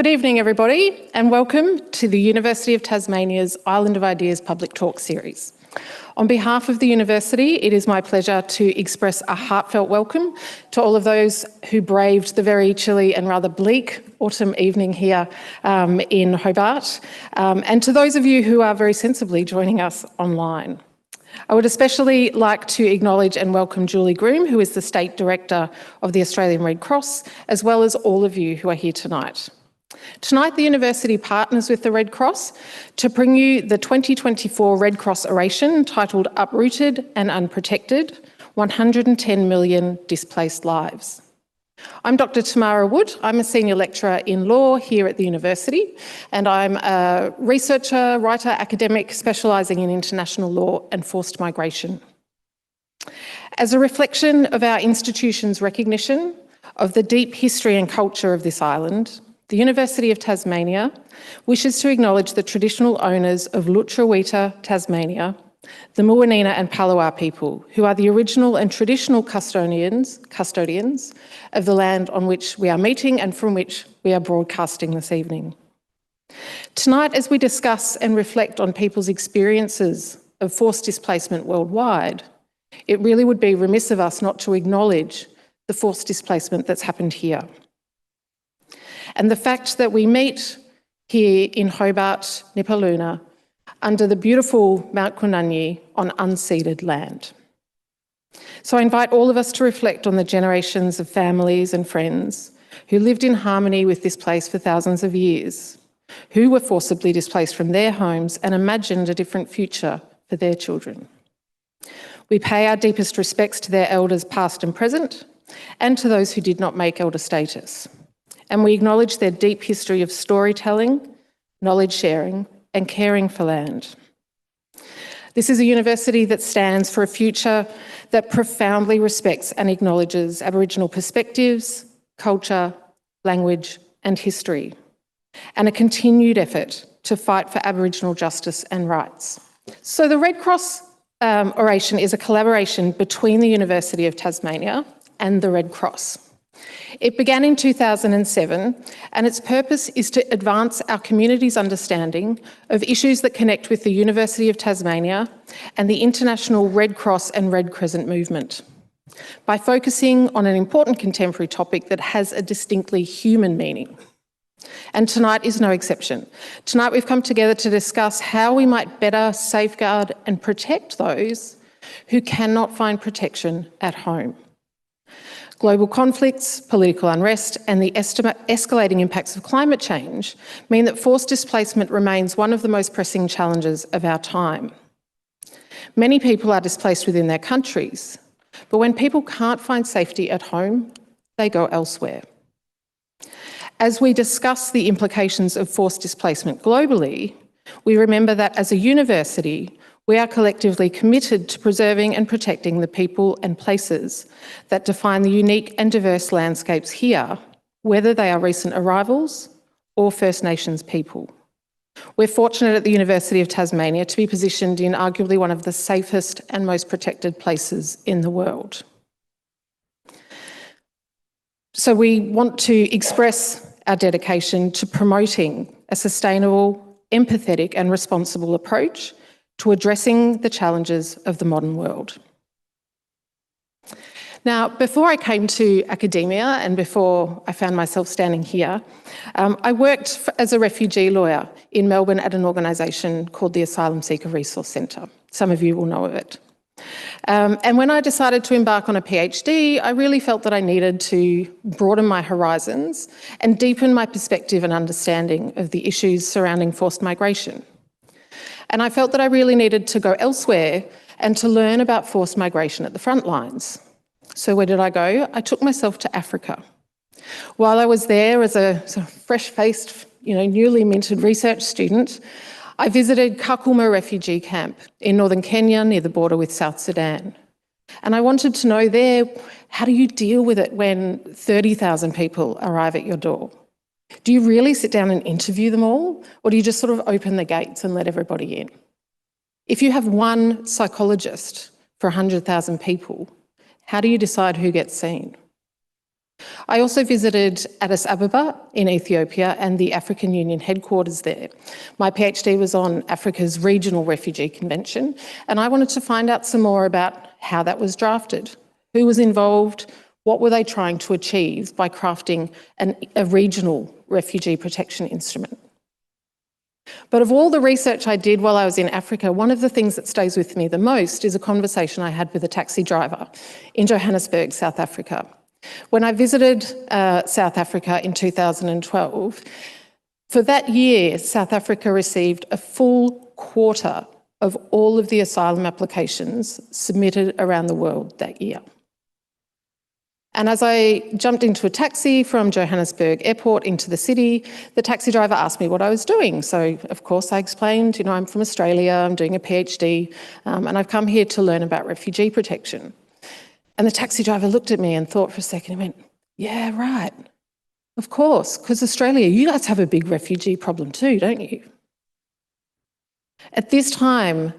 Good evening, everybody, and welcome to the University of Tasmania's Island of Ideas public talk series. On behalf of the University, it is my pleasure to express a heartfelt welcome to all of those who braved the very chilly and rather bleak autumn evening here in Hobart, and to those of you who are very sensibly joining us online. I would especially like to acknowledge and welcome Julie Groom, who is the State Director of the Australian Red Cross, as well as all of you who are here tonight. Tonight, the University partners with the Red Cross to bring you the 2024 Red Cross Oration titled Uprooted and Unprotected, 110 Million Displaced Lives. I'm Dr. Tamara Wood. I'm a Senior Lecturer in Law here at the University, and I'm a researcher, writer, academic specialising in international law and forced migration. As a reflection of our institution's recognition of the deep history and culture of this island, the University of Tasmania wishes to acknowledge the traditional owners of Lutruwita, Tasmania, the Muwinina and Palawa people, who are the original and traditional custodians of the land on which we are meeting and from which we are broadcasting this evening. Tonight, as we discuss and reflect on people's experiences of forced displacement worldwide, it really would be remiss of us not to acknowledge the forced displacement that's happened here. And the fact that we meet here in Hobart, Nipaluna, under the beautiful Mount Kununyi on unceded land. So I invite all of us to reflect on the generations of families and friends who lived in harmony with this place for thousands of years, who were forcibly displaced from their homes and imagined a different future for their children. We pay our deepest respects to their elders past and present, and to those who did not make elder status. And we acknowledge their deep history of storytelling, knowledge sharing, and caring for land. This is a university that stands for a future that profoundly respects and acknowledges Aboriginal perspectives, culture, language, and history, and a continued effort to fight for Aboriginal justice and rights. So the Red Cross Oration is a collaboration between the University of Tasmania and the Red Cross. It began in 2007, and its purpose is to advance our community's understanding of issues that connect with the University of Tasmania and the international Red Cross and Red Crescent movement, by focusing on an important contemporary topic that has a distinctly human meaning. And tonight is no exception. Tonight we've come together to discuss how we might better safeguard and protect those who cannot find protection at home. Global conflicts, political unrest, and the escalating impacts of climate change mean that forced displacement remains one of the most pressing challenges of our time. Many people are displaced within their countries, but when people can't find safety at home, they go elsewhere. As we discuss the implications of forced displacement globally, we remember that as a university, we are collectively committed to preserving and protecting the people and places that define the unique and diverse landscapes here, whether they are recent arrivals or First Nations people. We're fortunate at the University of Tasmania to be positioned in arguably one of the safest and most protected places in the world. So we want to express our dedication to promoting a sustainable, empathetic and responsible approach to addressing the challenges of the modern world. Now, before I came to academia and before I found myself standing here, I worked as a refugee lawyer in Melbourne at an organisation called the Asylum Seeker Resource Centre. Some of you will know of it. And when I decided to embark on a PhD, I really felt that I needed to broaden my horizons and deepen my perspective and understanding of the issues surrounding forced migration. And I felt that I really needed to go elsewhere and to learn about forced migration at the front lines. So where did I go? I took myself to Africa. While I was there as a sort of fresh-faced, newly minted research student, I visited Kakuma refugee camp in northern Kenya near the border with South Sudan. And I wanted to know there, how do you deal with it when 30,000 people arrive at your door? Do you really sit down and interview them all, or do you just sort of open the gates and let everybody in? If you have one psychologist for 100,000 people, how do you decide who gets seen? I also visited Addis Ababa in Ethiopia and the African Union headquarters there. My PhD was on Africa's Regional Refugee Convention, and I wanted to find out some more about how that was drafted, who was involved, what were they trying to achieve by crafting a regional refugee protection instrument. But of all the research I did while I was in Africa, one of the things that stays with me the most is a conversation I had with a taxi driver in Johannesburg, South Africa. When I visited South Africa in 2012, for that year, South Africa received a full quarter of all of the asylum applications submitted around the world that year. And as I jumped into a taxi from Johannesburg Airport into the city, the taxi driver asked me what I was doing. So, of course, I explained, I'm from Australia, I'm doing a PhD, and I've come here to learn about refugee protection. And the taxi driver looked at me and thought for a second, he went, yeah, right, of course, because Australia, you guys have a big refugee problem too, don't you? At this time,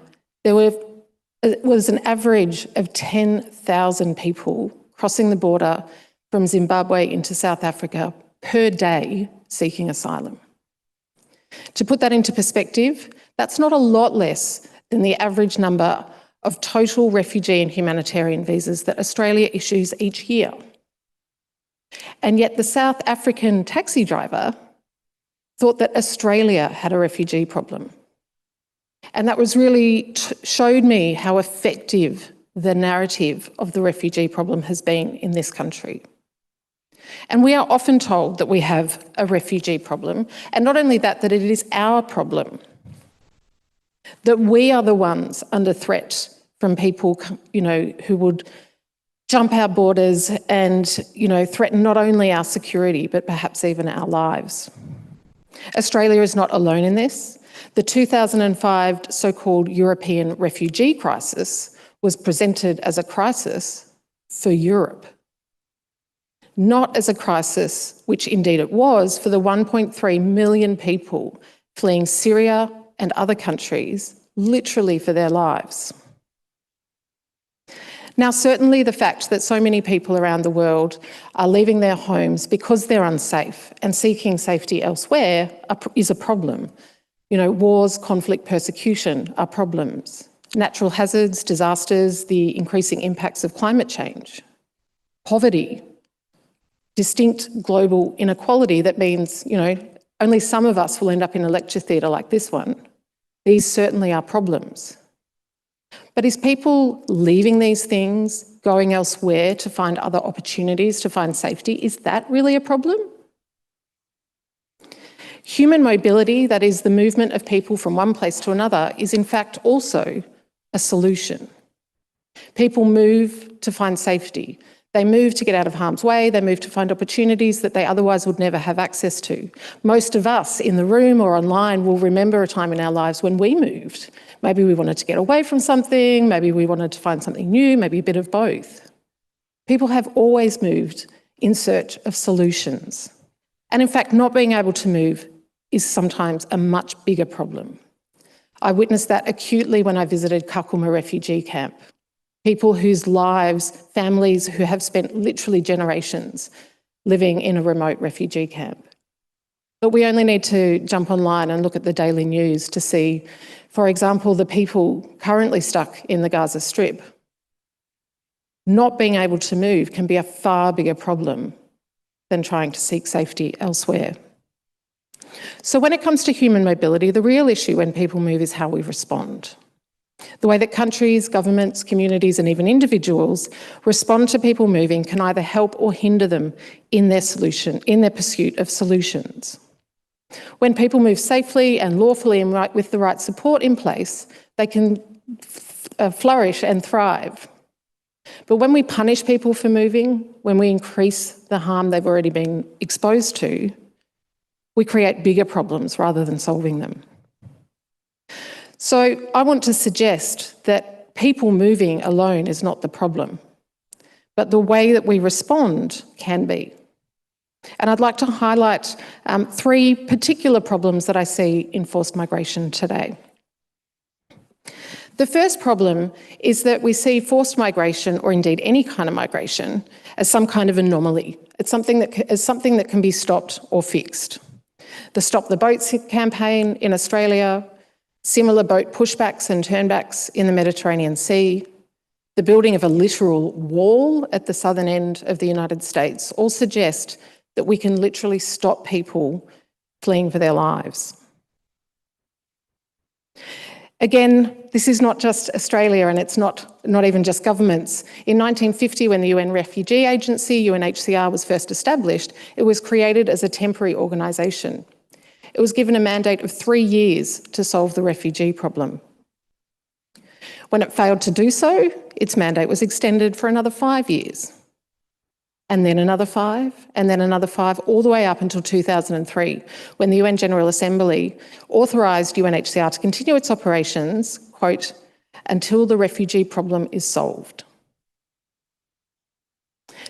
there was an average of 10,000 people crossing the border from Zimbabwe into South Africa per day seeking asylum. To put that into perspective, that's not a lot less than the average number of total refugee and humanitarian visas that Australia issues each year. And yet the South African taxi driver thought that Australia had a refugee problem. And that was really showed me how effective the narrative of the refugee problem has been in this country. And we are often told that we have a refugee problem, and not only that, that it is our problem, that we are the ones under threat from people, who would jump our borders and, threaten not only our security, but perhaps even our lives. Australia is not alone in this. The 2005 so-called European refugee crisis was presented as a crisis for Europe, not as a crisis, which indeed it was, for the 1.3 million people fleeing Syria and other countries, literally for their lives. Now, certainly the fact that so many people around the world are leaving their homes because they're unsafe and seeking safety elsewhere is a problem. Wars, conflict, persecution are problems. Natural hazards, disasters, the increasing impacts of climate change, poverty, distinct global inequality that means, only some of us will end up in a lecture theatre like this one. These certainly are problems. But is people leaving these things, going elsewhere to find other opportunities, to find safety, is that really a problem? Human mobility, that is the movement of people from one place to another, is in fact also a solution. People move to find safety. They move to get out of harm's way. They move to find opportunities that they otherwise would never have access to. Most of us in the room or online will remember a time in our lives when we moved. Maybe we wanted to get away from something, maybe we wanted to find something new, maybe a bit of both. People have always moved in search of solutions. And in fact, not being able to move is sometimes a much bigger problem. I witnessed that acutely when I visited Kakuma refugee camp. People whose lives, families who have spent literally generations living in a remote refugee camp. But we only need to jump online and look at the daily news to see, for example, the people currently stuck in the Gaza Strip. Not being able to move can be a far bigger problem than trying to seek safety elsewhere. So when it comes to human mobility, the real issue when people move is how we respond. The way that countries, governments, communities and even individuals respond to people moving can either help or hinder them in their pursuit of solutions. When people move safely and lawfully and with the right support in place, they can flourish and thrive. But when we punish people for moving, when we increase the harm they've already been exposed to, we create bigger problems rather than solving them. So I want to suggest that people moving alone is not the problem, but the way that we respond can be. And I'd like to highlight 3 particular problems that I see in forced migration today. The first problem is that we see forced migration, or indeed any kind of migration, as some kind of anomaly. It's something that can be stopped or fixed. The Stop the Boats campaign in Australia, similar boat pushbacks and turnbacks in the Mediterranean Sea, the building of a literal wall at the southern end of the United States all suggest that we can literally stop people fleeing for their lives. Again, this is not just Australia, and it's not even just governments. In 1950, when the UN Refugee Agency, UNHCR, was first established, it was created as a temporary organisation. It was given a mandate of 3 years to solve the refugee problem. When it failed to do so, its mandate was extended for another 5 years. And then another 5, and then another 5, all the way up until 2003, when the UN General Assembly authorised UNHCR to continue its operations, quote, until the refugee problem is solved.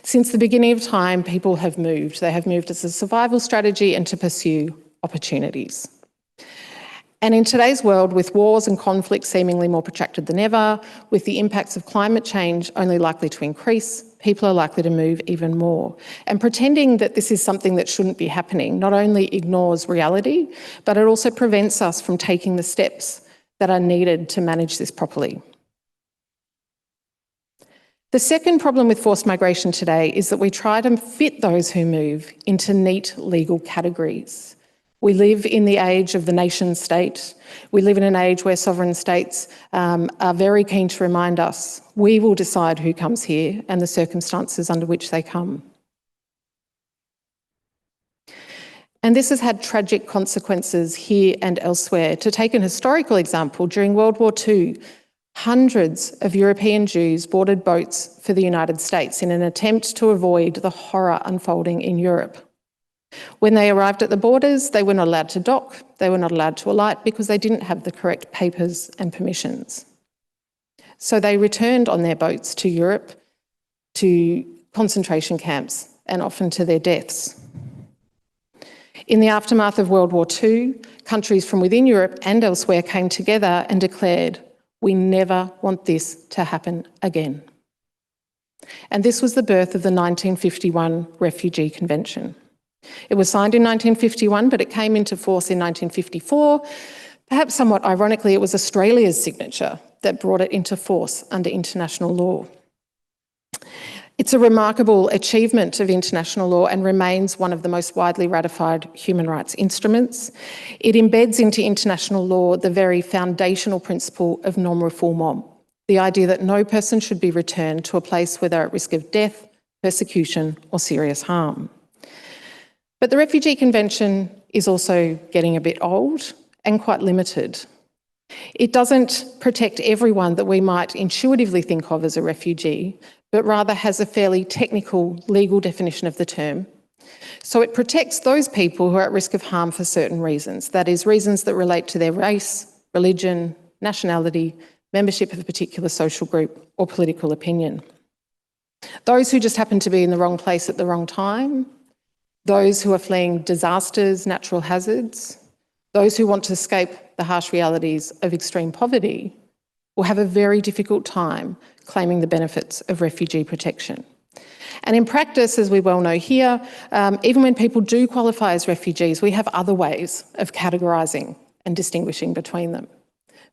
Since the beginning of time, people have moved. They have moved as a survival strategy and to pursue opportunities. And in today's world, with wars and conflicts seemingly more protracted than ever, with the impacts of climate change only likely to increase, people are likely to move even more. And pretending that this is something that shouldn't be happening not only ignores reality, but it also prevents us from taking the steps that are needed to manage this properly. The second problem with forced migration today is that we try to fit those who move into neat legal categories. We live in the age of the nation state. We live in an age where sovereign states are very keen to remind us we will decide who comes here and the circumstances under which they come. And this has had tragic consequences here and elsewhere. To take an historical example, during World War II, hundreds of European Jews boarded boats for the United States in an attempt to avoid the horror unfolding in Europe. When they arrived at the borders, they were not allowed to dock, they were not allowed to alight because they didn't have the correct papers and permissions. So they returned on their boats to Europe, to concentration camps, and often to their deaths. In the aftermath of World War II, countries from within Europe and elsewhere came together and declared, we never want this to happen again. And this was the birth of the 1951 Refugee Convention. It was signed in 1951, but it came into force in 1954. Perhaps somewhat ironically, it was Australia's signature that brought it into force under international law. It's a remarkable achievement of international law and remains one of the most widely ratified human rights instruments. It embeds into international law the very foundational principle of non-refoulement, the idea that no person should be returned to a place where they're at risk of death, persecution, or serious harm. But the Refugee Convention is also getting a bit old and quite limited. It doesn't protect everyone that we might intuitively think of as a refugee, but rather has a fairly technical legal definition of the term. So it protects those people who are at risk of harm for certain reasons, that is, reasons that relate to their race, religion, nationality, membership of a particular social group, or political opinion. Those who just happen to be in the wrong place at the wrong time, those who are fleeing disasters, natural hazards, those who want to escape the harsh realities of extreme poverty will have a very difficult time claiming the benefits of refugee protection. And in practice, as we well know here, even when people do qualify as refugees, we have other ways of categorising and distinguishing between them.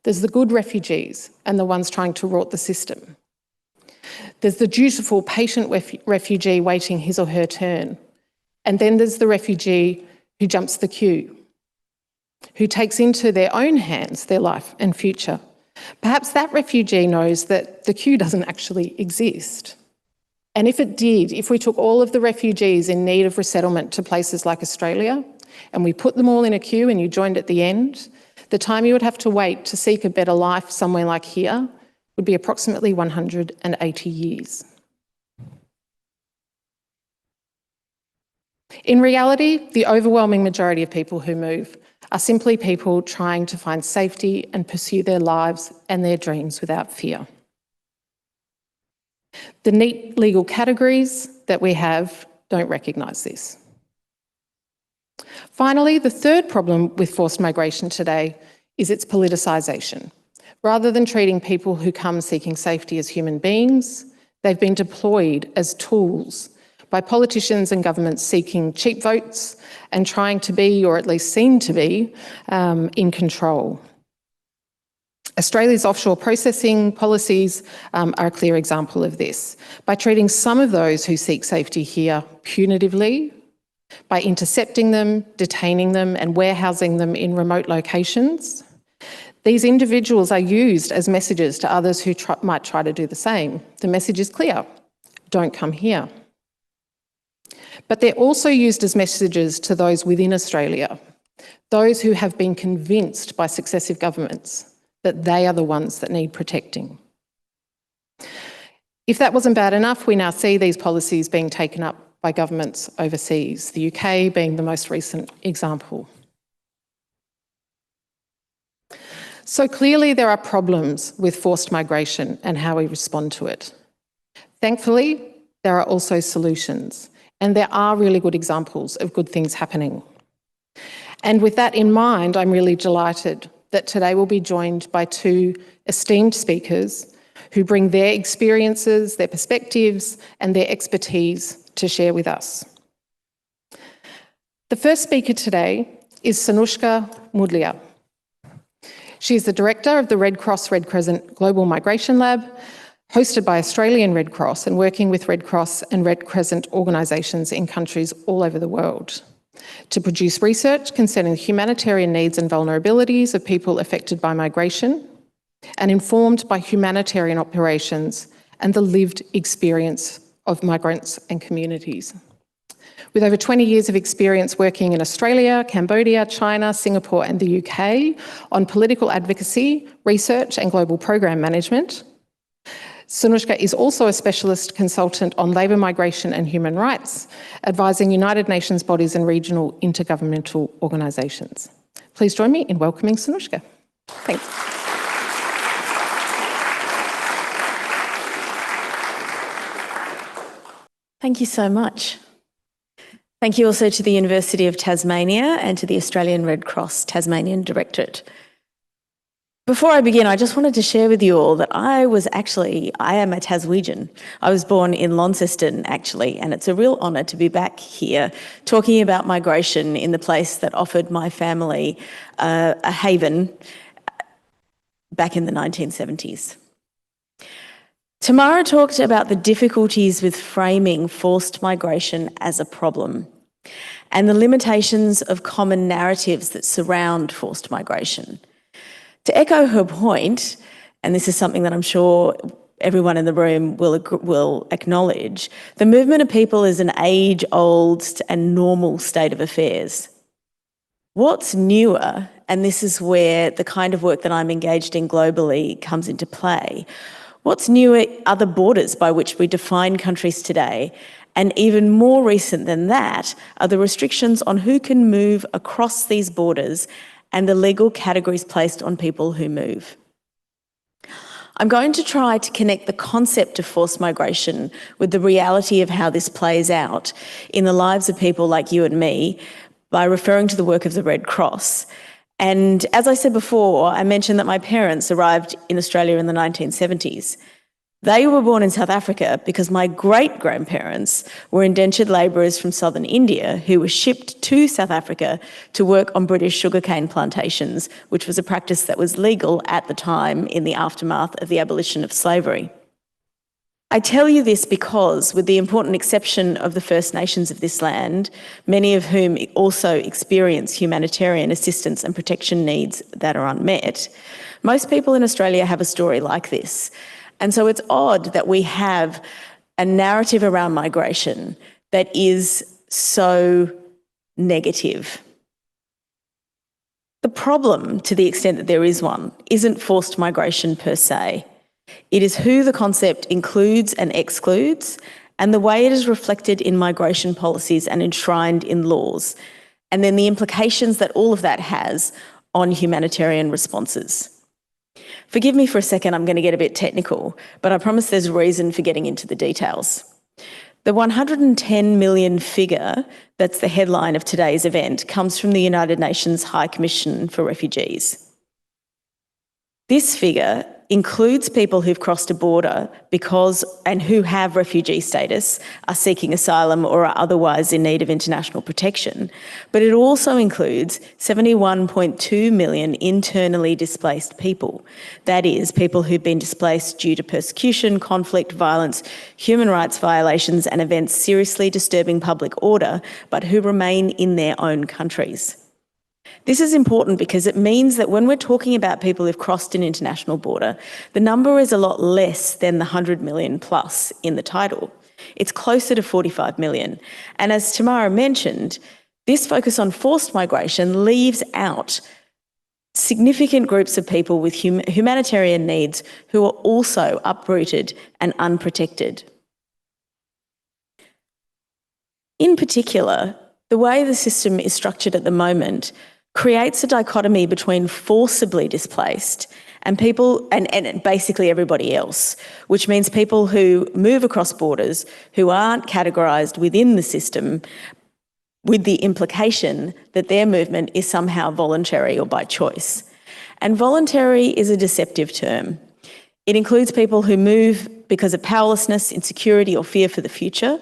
There's the good refugees and the ones trying to rot the system. There's the dutiful, patient refugee waiting his or her turn. And then there's the refugee who jumps the queue, who takes into their own hands their life and future. Perhaps that refugee knows that the queue doesn't actually exist. And if it did, if we took all of the refugees in need of resettlement to places like Australia and we put them all in a queue and you joined at the end, the time you would have to wait to seek a better life somewhere like here would be approximately 180 years. In reality, the overwhelming majority of people who move are simply people trying to find safety and pursue their lives and their dreams without fear. The neat legal categories that we have don't recognise this. Finally, the third problem with forced migration today is its politicisation. Rather than treating people who come seeking safety as human beings, they've been deployed as tools by politicians and governments seeking cheap votes and trying to be, or at least seem to be, in control. Australia's offshore processing policies are a clear example of this. By treating some of those who seek safety here punitively, by intercepting them, detaining them and warehousing them in remote locations, these individuals are used as messages to others who might try to do the same. The message is clear: don't come here. But they're also used as messages to those within Australia, those who have been convinced by successive governments that they are the ones that need protecting. If that wasn't bad enough, we now see these policies being taken up by governments overseas, the UK being the most recent example. So clearly there are problems with forced migration and how we respond to it. Thankfully, there are also solutions, and there are really good examples of good things happening. And with that in mind, I'm really delighted that today we'll be joined by two esteemed speakers who bring their experiences, their perspectives, and their expertise to share with us. The first speaker today is Sanushka Mudlia. She is the director of the Red Cross Red Crescent Global Migration Lab, hosted by Australian Red Cross and working with Red Cross and Red Crescent organisations in countries all over the world to produce research concerning the humanitarian needs and vulnerabilities of people affected by migration and informed by humanitarian operations and the lived experience of migrants and communities. With over 20 years of experience working in Australia, Cambodia, China, Singapore and the UK on political advocacy, research and global program management, Sanushka is also a specialist consultant on labour migration and human rights, advising United Nations bodies and regional intergovernmental organisations. Please join me in welcoming Sanushka. Thanks. Thank you so much. Thank you also to the University of Tasmania and to the Australian Red Cross Tasmanian Directorate. Before I begin, I just wanted to share with you all that I am a Taswegian. I was born in Launceston, actually, and it's a real honour to be back here talking about migration in the place that offered my family a haven back in the 1970s. Tamara talked about the difficulties with framing forced migration as a problem and the limitations of common narratives that surround forced migration. To echo her point, and this is something that I'm sure everyone in the room will acknowledge, the movement of people is an age-old and normal state of affairs. What's newer, and this is where the kind of work that I'm engaged in globally comes into play, what's newer are the borders by which we define countries today, and even more recent than that are the restrictions on who can move across these borders and the legal categories placed on people who move. I'm going to try to connect the concept of forced migration with the reality of how this plays out in the lives of people like you and me by referring to the work of the Red Cross. And as I said before, I mentioned that my parents arrived in Australia in the 1970s. They were born in South Africa because my great-grandparents were indentured labourers from southern India who were shipped to South Africa to work on British sugarcane plantations, which was a practice that was legal at the time in the aftermath of the abolition of slavery. I tell you this because, with the important exception of the First Nations of this land, many of whom also experience humanitarian assistance and protection needs that are unmet, most people in Australia have a story like this. And so it's odd that we have a narrative around migration that is so negative. The problem, to the extent that there is one, isn't forced migration per se. It is who the concept includes and excludes, and the way it is reflected in migration policies and enshrined in laws, and then the implications that all of that has on humanitarian responses. Forgive me for a second, I'm going to get a bit technical, but I promise there's a reason for getting into the details. The 110 million figure that's the headline of today's event comes from the United Nations High Commission for Refugees. This figure includes people who've crossed a border and who have refugee status, are seeking asylum or are otherwise in need of international protection. But it also includes 71.2 million internally displaced people. That is, people who've been displaced due to persecution, conflict, violence, human rights violations and events seriously disturbing public order, but who remain in their own countries. This is important because it means that when we're talking about people who've crossed an international border, the number is a lot less than the 100 million plus in the title. It's closer to 45 million. And as Tamara mentioned, this focus on forced migration leaves out significant groups of people with humanitarian needs who are also uprooted and unprotected. In particular, the way the system is structured at the moment creates a dichotomy between forcibly displaced and people and basically everybody else, which means people who move across borders who aren't categorised within the system, with the implication that their movement is somehow voluntary or by choice. And voluntary is a deceptive term. It includes people who move because of powerlessness, insecurity or fear for the future,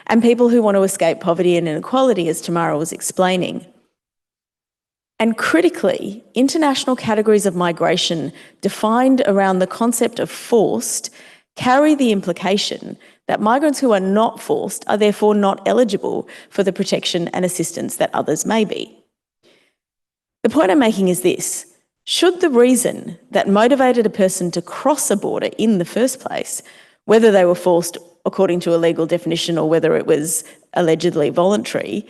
and people who want to escape poverty and inequality, as Tamara was explaining. And critically, international categories of migration defined around the concept of forced carry the implication that migrants who are not forced are therefore not eligible for the protection and assistance that others may be. The point I'm making is this: should the reason that motivated a person to cross a border in the first place, whether they were forced according to a legal definition or whether it was allegedly voluntary,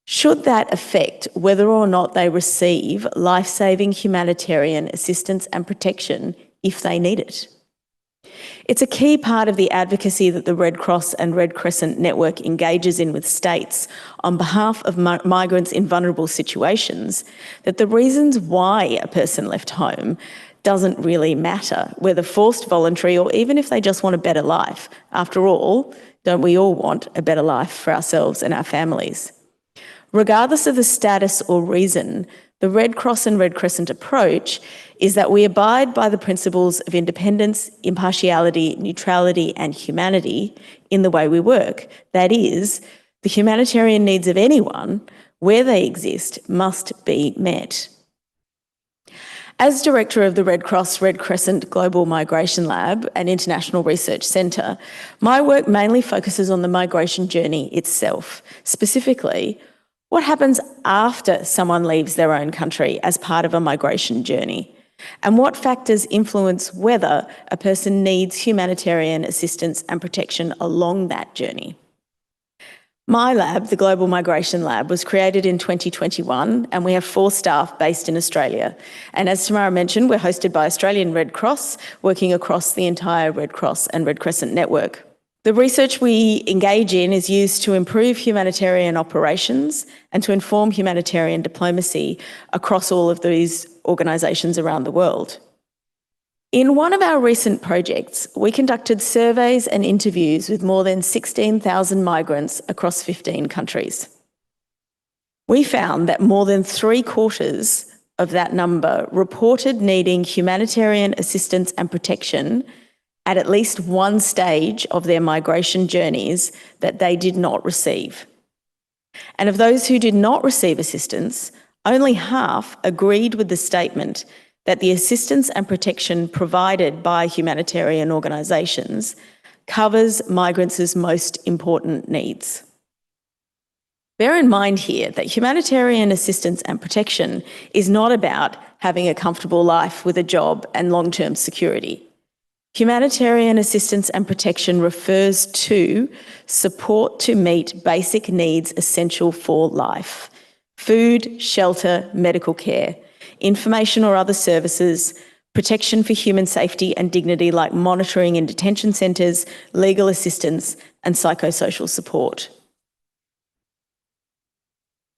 should that affect whether or not they receive life-saving humanitarian assistance and protection if they need it? It's a key part of the advocacy that the Red Cross and Red Crescent network engages in with states on behalf of migrants in vulnerable situations, that the reasons why a person left home doesn't really matter, whether forced, voluntary, or even if they just want a better life. After all, don't we all want a better life for ourselves and our families? Regardless of the status or reason, the Red Cross and Red Crescent approach is that we abide by the principles of independence, impartiality, neutrality, and humanity in the way we work. That is, the humanitarian needs of anyone, where they exist, must be met. As Director of the Red Cross Red Crescent Global Migration Lab and International Research Centre, my work mainly focuses on the migration journey itself, specifically what happens after someone leaves their own country as part of a migration journey, and what factors influence whether a person needs humanitarian assistance and protection along that journey. My lab, the Global Migration Lab, was created in 2021 and we have 4 staff based in Australia. And as Tamara mentioned, we're hosted by Australian Red Cross, working across the entire Red Cross and Red Crescent network. The research we engage in is used to improve humanitarian operations and to inform humanitarian diplomacy across all of these organisations around the world. In one of our recent projects, we conducted surveys and interviews with more than 16,000 migrants across 15 countries. We found that more than 3/4 of that number reported needing humanitarian assistance and protection at least one stage of their migration journeys that they did not receive. And of those who did not receive assistance, only half agreed with the statement that the assistance and protection provided by humanitarian organisations covers migrants' most important needs. Bear in mind here that humanitarian assistance and protection is not about having a comfortable life with a job and long-term security. Humanitarian assistance and protection refers to support to meet basic needs essential for life: food, shelter, medical care, information or other services, protection for human safety and dignity like monitoring in detention centres, legal assistance and psychosocial support.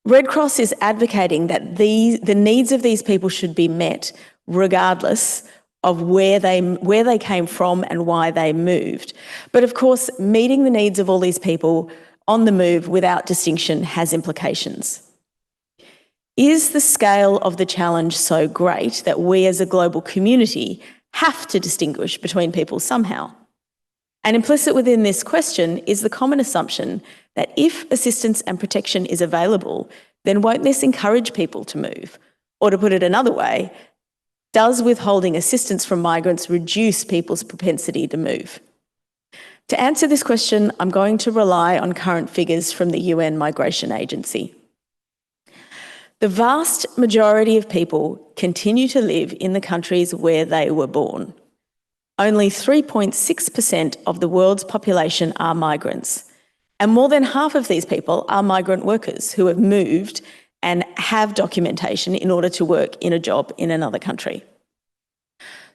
Red Cross is advocating that the needs of these people should be met regardless of where they came from and why they moved. But of course, meeting the needs of all these people on the move without distinction has implications. Is the scale of the challenge so great that we as a global community have to distinguish between people somehow? And implicit within this question is the common assumption that if assistance and protection is available, then won't this encourage people to move? Or to put it another way, does withholding assistance from migrants reduce people's propensity to move? To answer this question, I'm going to rely on current figures from the UN Migration Agency. The vast majority of people continue to live in the countries where they were born. Only 3.6% of the world's population are migrants, and more than half of these people are migrant workers who have moved and have documentation in order to work in a job in another country.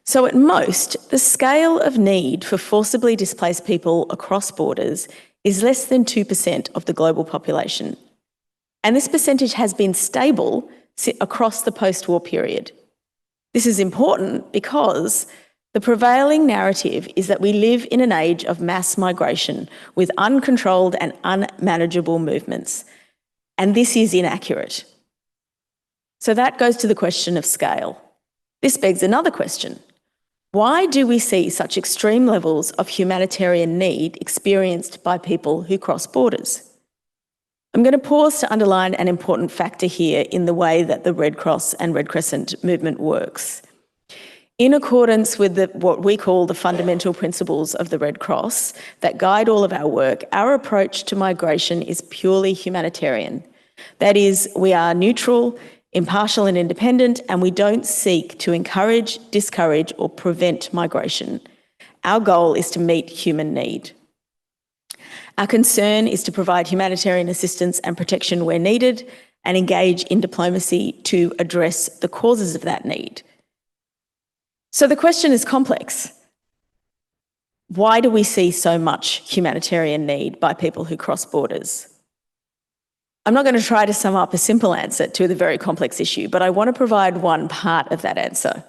So at most, the scale of need for forcibly displaced people across borders is less than 2% of the global population. And this percentage has been stable across the post-war period. This is important because the prevailing narrative is that we live in an age of mass migration with uncontrolled and unmanageable movements. And this is inaccurate. So that goes to the question of scale. This begs another question. Why do we see such extreme levels of humanitarian need experienced by people who cross borders? I'm going to pause to underline an important factor here in the way that the Red Cross and Red Crescent movement works. In accordance with what we call the fundamental principles of the Red Cross that guide all of our work, our approach to migration is purely humanitarian. That is, we are neutral, impartial and independent, and we don't seek to encourage, discourage or prevent migration. Our goal is to meet human need. Our concern is to provide humanitarian assistance and protection where needed and engage in diplomacy to address the causes of that need. So the question is complex. Why do we see so much humanitarian need by people who cross borders? I'm not going to try to sum up a simple answer to the very complex issue, but I want to provide one part of that answer.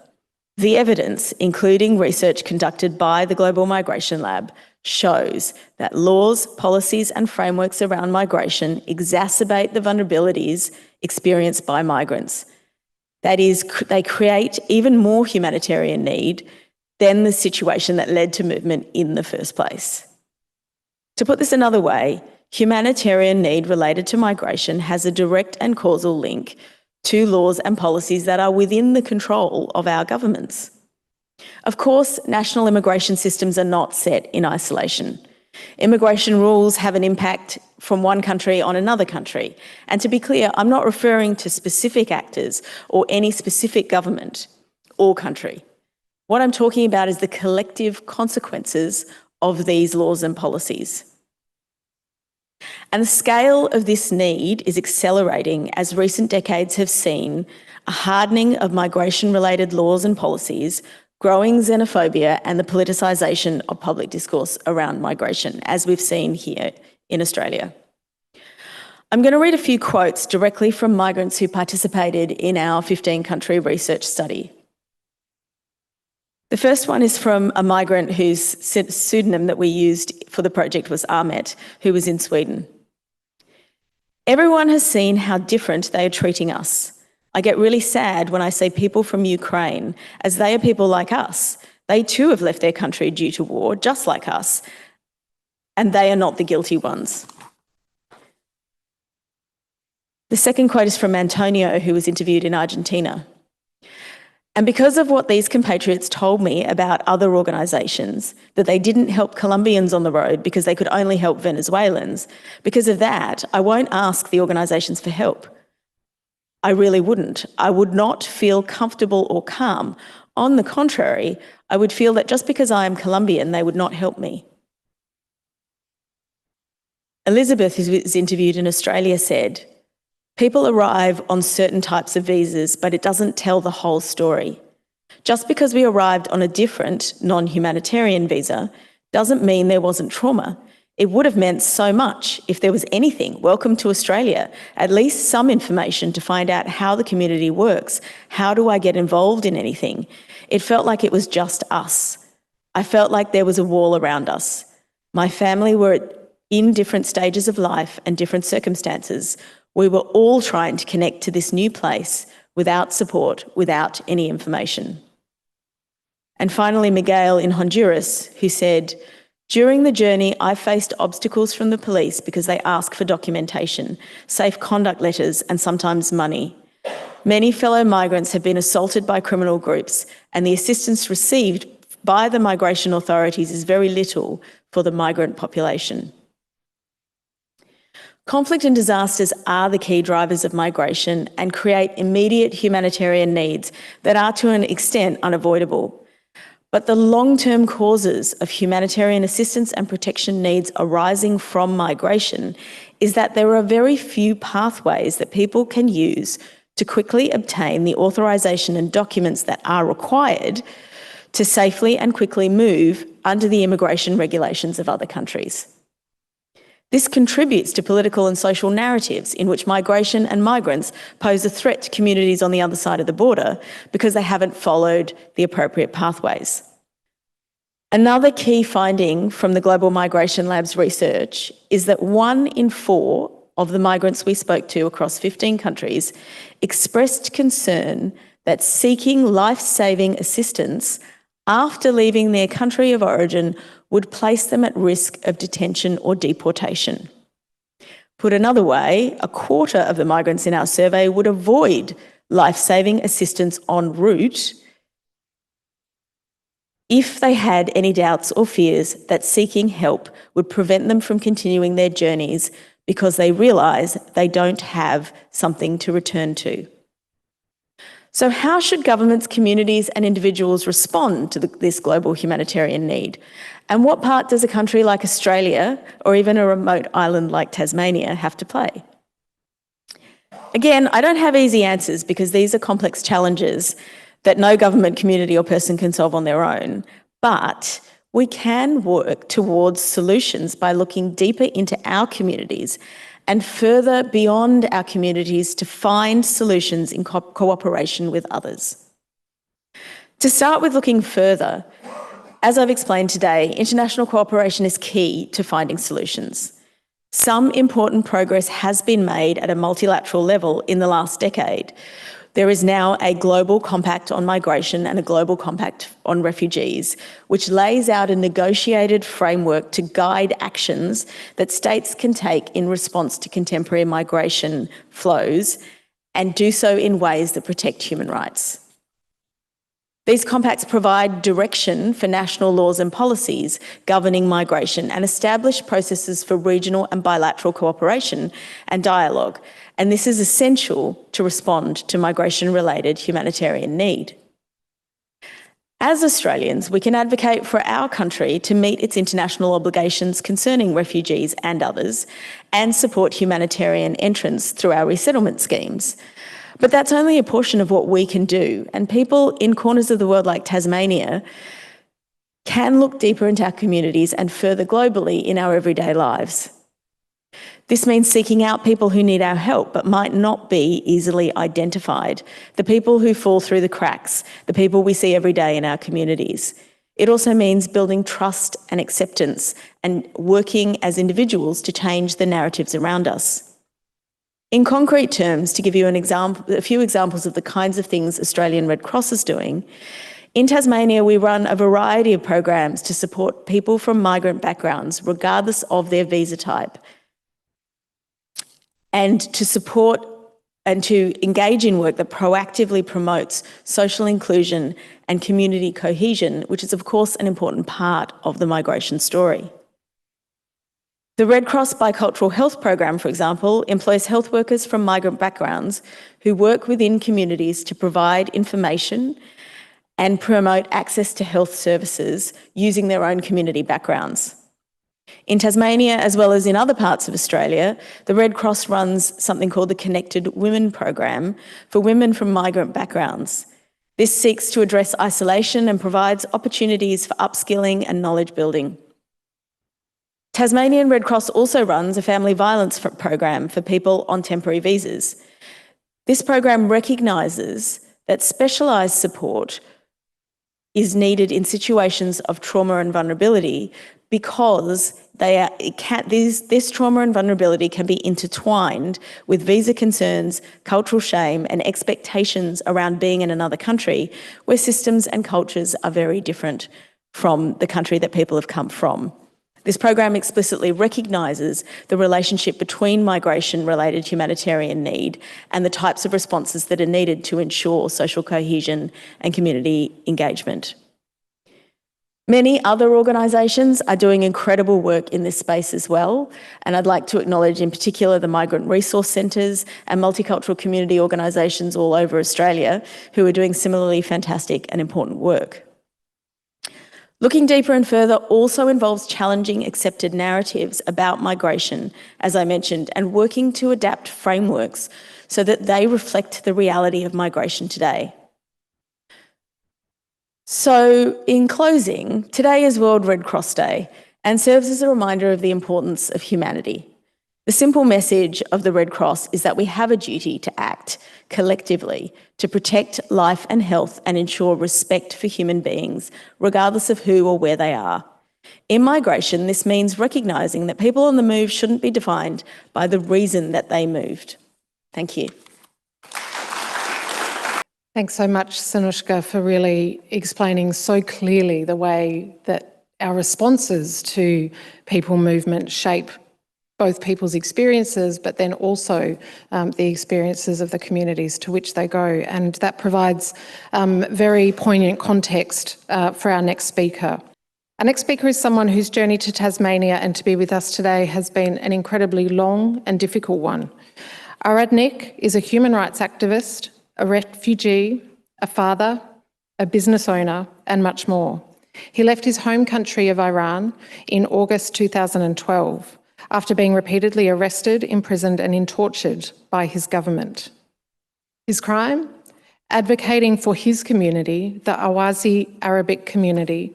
The evidence, including research conducted by the Global Migration Lab, shows that laws, policies and frameworks around migration exacerbate the vulnerabilities experienced by migrants. That is, they create even more humanitarian need than the situation that led to movement in the first place. To put this another way, humanitarian need related to migration has a direct and causal link to laws and policies that are within the control of our governments. Of course, national immigration systems are not set in isolation. Immigration rules have an impact from one country on another country. And to be clear, I'm not referring to specific actors or any specific government or country. What I'm talking about is the collective consequences of these laws and policies. And the scale of this need is accelerating as recent decades have seen a hardening of migration-related laws and policies, growing xenophobia and the politicisation of public discourse around migration, as we've seen here in Australia. I'm going to read a few quotes directly from migrants who participated in our 15-country research study. The first one is from a migrant whose pseudonym that we used for the project was Amidst, who was in Sweden. Everyone has seen how different they are treating us. I get really sad when I see people from Ukraine, as they are people like us. They too have left their country due to war, just like us, and they are not the guilty ones. The second quote is from Antonio, who was interviewed in Argentina. And because of what these compatriots told me about other organisations, that they didn't help Colombians on the road because they could only help Venezuelans, because of that, I won't ask the organisations for help. I really wouldn't. I would not feel comfortable or calm. On the contrary, I would feel that just because I am Colombian, they would not help me. Elizabeth, who was interviewed in Australia, said, "People arrive on certain types of visas, but it doesn't tell the whole story. Just because we arrived on a different, non-humanitarian visa doesn't mean there wasn't trauma. It would have meant so much if there was anything. Welcome to Australia. At least some information to find out how the community works. How do I get involved in anything? It felt like it was just us. I felt like there was a wall around us. My family were in different stages of life and different circumstances. We were all trying to connect to this new place without support, without any information. And finally, Miguel in Honduras, who said, "During the journey, I faced obstacles from the police because they ask for documentation, safe conduct letters, and sometimes money. Many fellow migrants have been assaulted by criminal groups, and the assistance received by the migration authorities is very little for the migrant population." Conflict and disasters are the key drivers of migration and create immediate humanitarian needs that are to an extent unavoidable. But the long-term causes of humanitarian assistance and protection needs arising from migration is that there are very few pathways that people can use to quickly obtain the authorisation and documents that are required to safely and quickly move under the immigration regulations of other countries. This contributes to political and social narratives in which migration and migrants pose a threat to communities on the other side of the border because they haven't followed the appropriate pathways. Another key finding from the Global Migration Lab's research is that 1 in 4 of the migrants we spoke to across 15 countries expressed concern that seeking life-saving assistance after leaving their country of origin would place them at risk of detention or deportation. Put another way, a quarter of the migrants in our survey would avoid life-saving assistance en route if they had any doubts or fears that seeking help would prevent them from continuing their journeys because they realise they don't have something to return to. So how should governments, communities and individuals respond to this global humanitarian need? And what part does a country like Australia, or even a remote island like Tasmania, have to play? Again, I don't have easy answers because these are complex challenges that no government, community or person can solve on their own. But we can work towards solutions by looking deeper into our communities and further beyond our communities to find solutions in cooperation with others. To start with looking further, as I've explained today, international cooperation is key to finding solutions. Some important progress has been made at a multilateral level in the last decade. There is now a global compact on migration and a global compact on refugees, which lays out a negotiated framework to guide actions that states can take in response to contemporary migration flows and do so in ways that protect human rights. These compacts provide direction for national laws and policies governing migration and establish processes for regional and bilateral cooperation and dialogue. And this is essential to respond to migration-related humanitarian need. As Australians, we can advocate for our country to meet its international obligations concerning refugees and others and support humanitarian entrance through our resettlement schemes. But that's only a portion of what we can do, and people in corners of the world like Tasmania can look deeper into our communities and further globally in our everyday lives. This means seeking out people who need our help but might not be easily identified, the people who fall through the cracks, the people we see every day in our communities. It also means building trust and acceptance and working as individuals to change the narratives around us. In concrete terms, to give you a few examples of the kinds of things Australian Red Cross is doing, in Tasmania we run a variety of programs to support people from migrant backgrounds, regardless of their visa type, and to support and to engage in work that proactively promotes social inclusion and community cohesion, which is of course an important part of the migration story. The Red Cross Bicultural Health Program, for example, employs health workers from migrant backgrounds who work within communities to provide information and promote access to health services using their own community backgrounds. In Tasmania, as well as in other parts of Australia, the Red Cross runs something called the Connected Women Program for women from migrant backgrounds. This seeks to address isolation and provides opportunities for upskilling and knowledge building. Tasmanian Red Cross also runs a family violence program for people on temporary visas. This program recognises that specialised support is needed in situations of trauma and vulnerability, because this trauma and vulnerability can be intertwined with visa concerns, cultural shame, and expectations around being in another country where systems and cultures are very different from the country that people have come from. This program explicitly recognises the relationship between migration-related humanitarian need and the types of responses that are needed to ensure social cohesion and community engagement. Many other organisations are doing incredible work in this space as well, and I'd like to acknowledge in particular the migrant resource centres and multicultural community organisations all over Australia who are doing similarly fantastic and important work. Looking deeper and further also involves challenging accepted narratives about migration, as I mentioned, and working to adapt frameworks so that they reflect the reality of migration today. So, in closing, today is World Red Cross Day and serves as a reminder of the importance of humanity. The simple message of the Red Cross is that we have a duty to act collectively to protect life and health and ensure respect for human beings, regardless of who or where they are. In migration, this means recognising that people on the move shouldn't be defined by the reason that they moved. Thank you. Thanks so much, Sanushka, for really explaining so clearly the way that our responses to people movement shape both people's experiences, but then also the experiences of the communities to which they go. And that provides very poignant context for our next speaker. Our next speaker is someone whose journey to Tasmania and to be with us today has been an incredibly long and difficult one. Arad Nick is a human rights activist, a refugee, a father, a business owner, and much more. He left his home country of Iran in August 2012 after being repeatedly arrested, imprisoned, and tortured by his government. His crime? Advocating for his community, the Awazi Arabic community,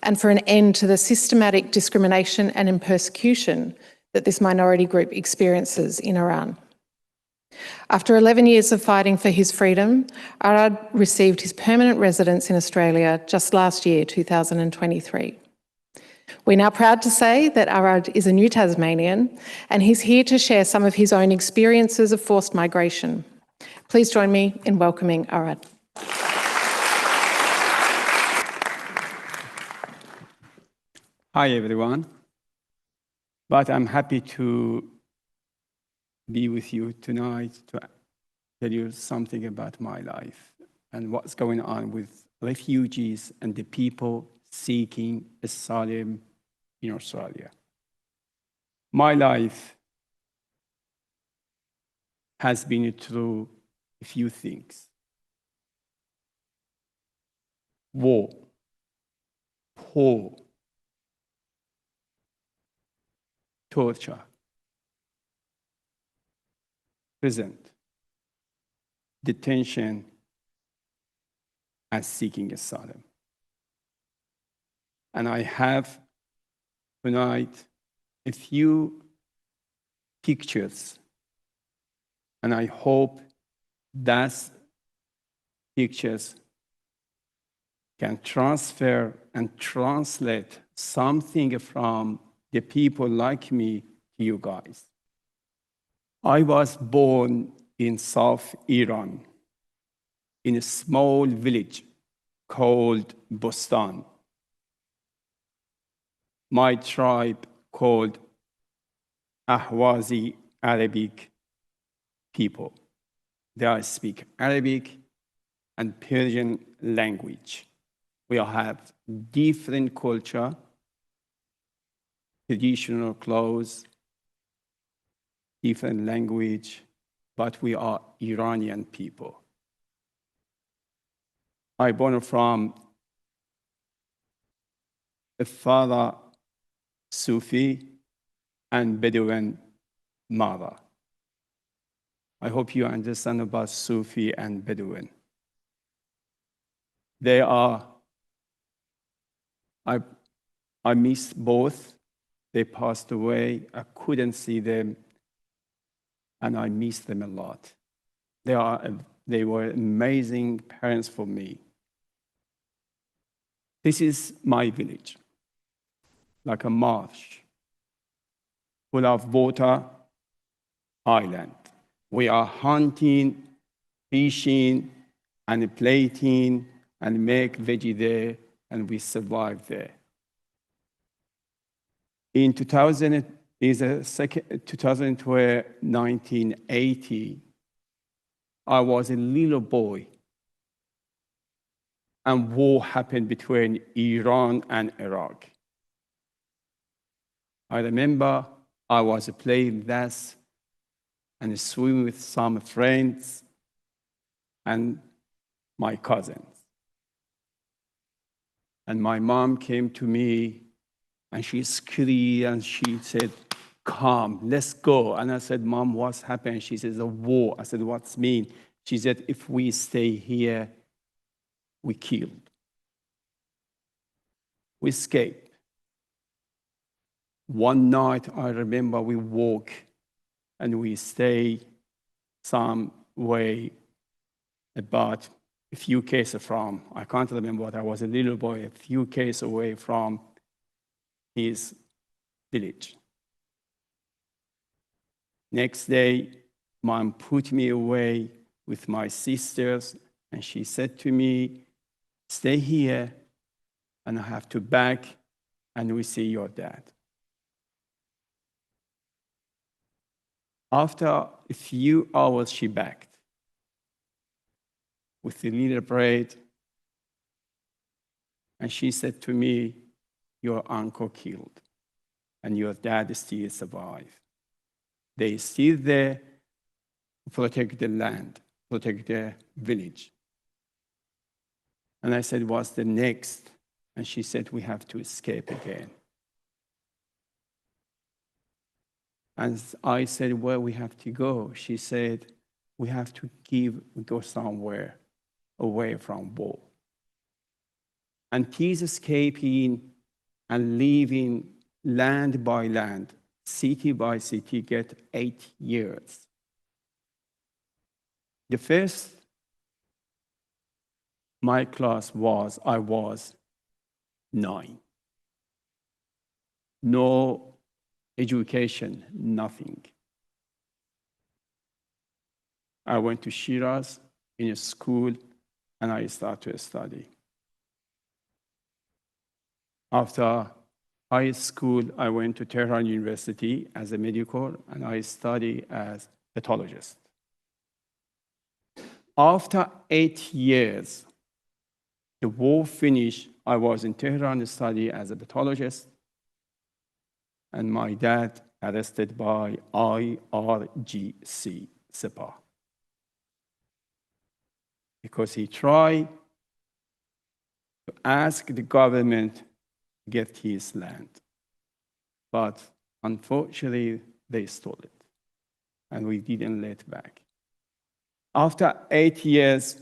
and for an end to the systematic discrimination and persecution that this minority group experiences in Iran. After 11 years of fighting for his freedom, Arad received his permanent residence in Australia just last year, 2023. We're now proud to say that Arad is a new Tasmanian, and he's here to share some of his own experiences of forced migration. Please join me in welcoming Arad. Hi, everyone. But I'm happy to be with you tonight to tell you something about my life and what's going on with refugees and the people seeking asylum in Australia. My life has been through a few things. War, poor, torture, prison, detention, and seeking asylum. And I have tonight a few pictures, and I hope those pictures can transfer and translate something from the people like me to you guys. I was born in South Iran, in a small village called Bostan. My tribe called Ahwazi Arabic people. They speak Arabic and Persian language. We have different culture, traditional clothes, different language, but we are Iranian people. I born from a father Sufi and Bedouin mother. I hope you understand about Sufi and Bedouin. They are, I missed both. They passed away. I couldn't see them, and I miss them a lot. They were amazing parents for me. This is my village. like a marsh, full of water island. We are hunting, fishing, and plating, and make veggie there, and we survive there. In 2012, 1980, I was a little boy, and war happened between Iran and Iraq. I remember I was playing this and swimming with some friends and my cousins. And my mom came to me and she screamed and she said, "Come, let's go." And I said, "Mom, what's happened?" She says, "A war." I said, "What's mean?" She said, "If we stay here, we killed." We escaped. One night, I remember we walk and we stay some way about a few k's from, I can't remember what, I was a little boy, a few k's away from his village. Next day, Mom put me away with my sisters, and she said to me, "Stay here, and I have to back, and we see your dad." After a few hours, she backed with a little bread, and she said to me, "Your uncle killed, and your dad still survived. They still there to protect the land, protect the village." And I said, "What's the next?" And she said, "We have to escape again." And I said, "Where we have to go?" She said, "We have to go somewhere away from war." And he's escaping and leaving land by land, city by city, get 8 years. The first my class was, I was 9. No education, nothing. I went to Shiraz in a school and I started to study. After high school, I went to Tehran University as a medical and I studied as pathologist. After 8 years, the war finished. I was in Tehran to study as a pathologist, and my dad arrested by IRGC, Sepah, because he tried to ask the government to get his land. But unfortunately, they stole it, and we didn't let back. After 8 years,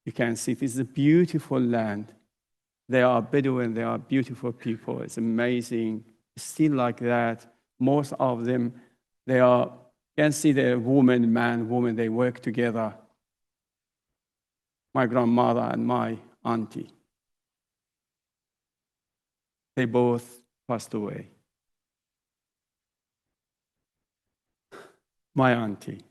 you can see this is a beautiful land. They are Bedouin, they are beautiful people. It's amazing. It's still like that. Most of them, they are, you can see the woman, they work together. My grandmother and my auntie, they both passed away. My auntie.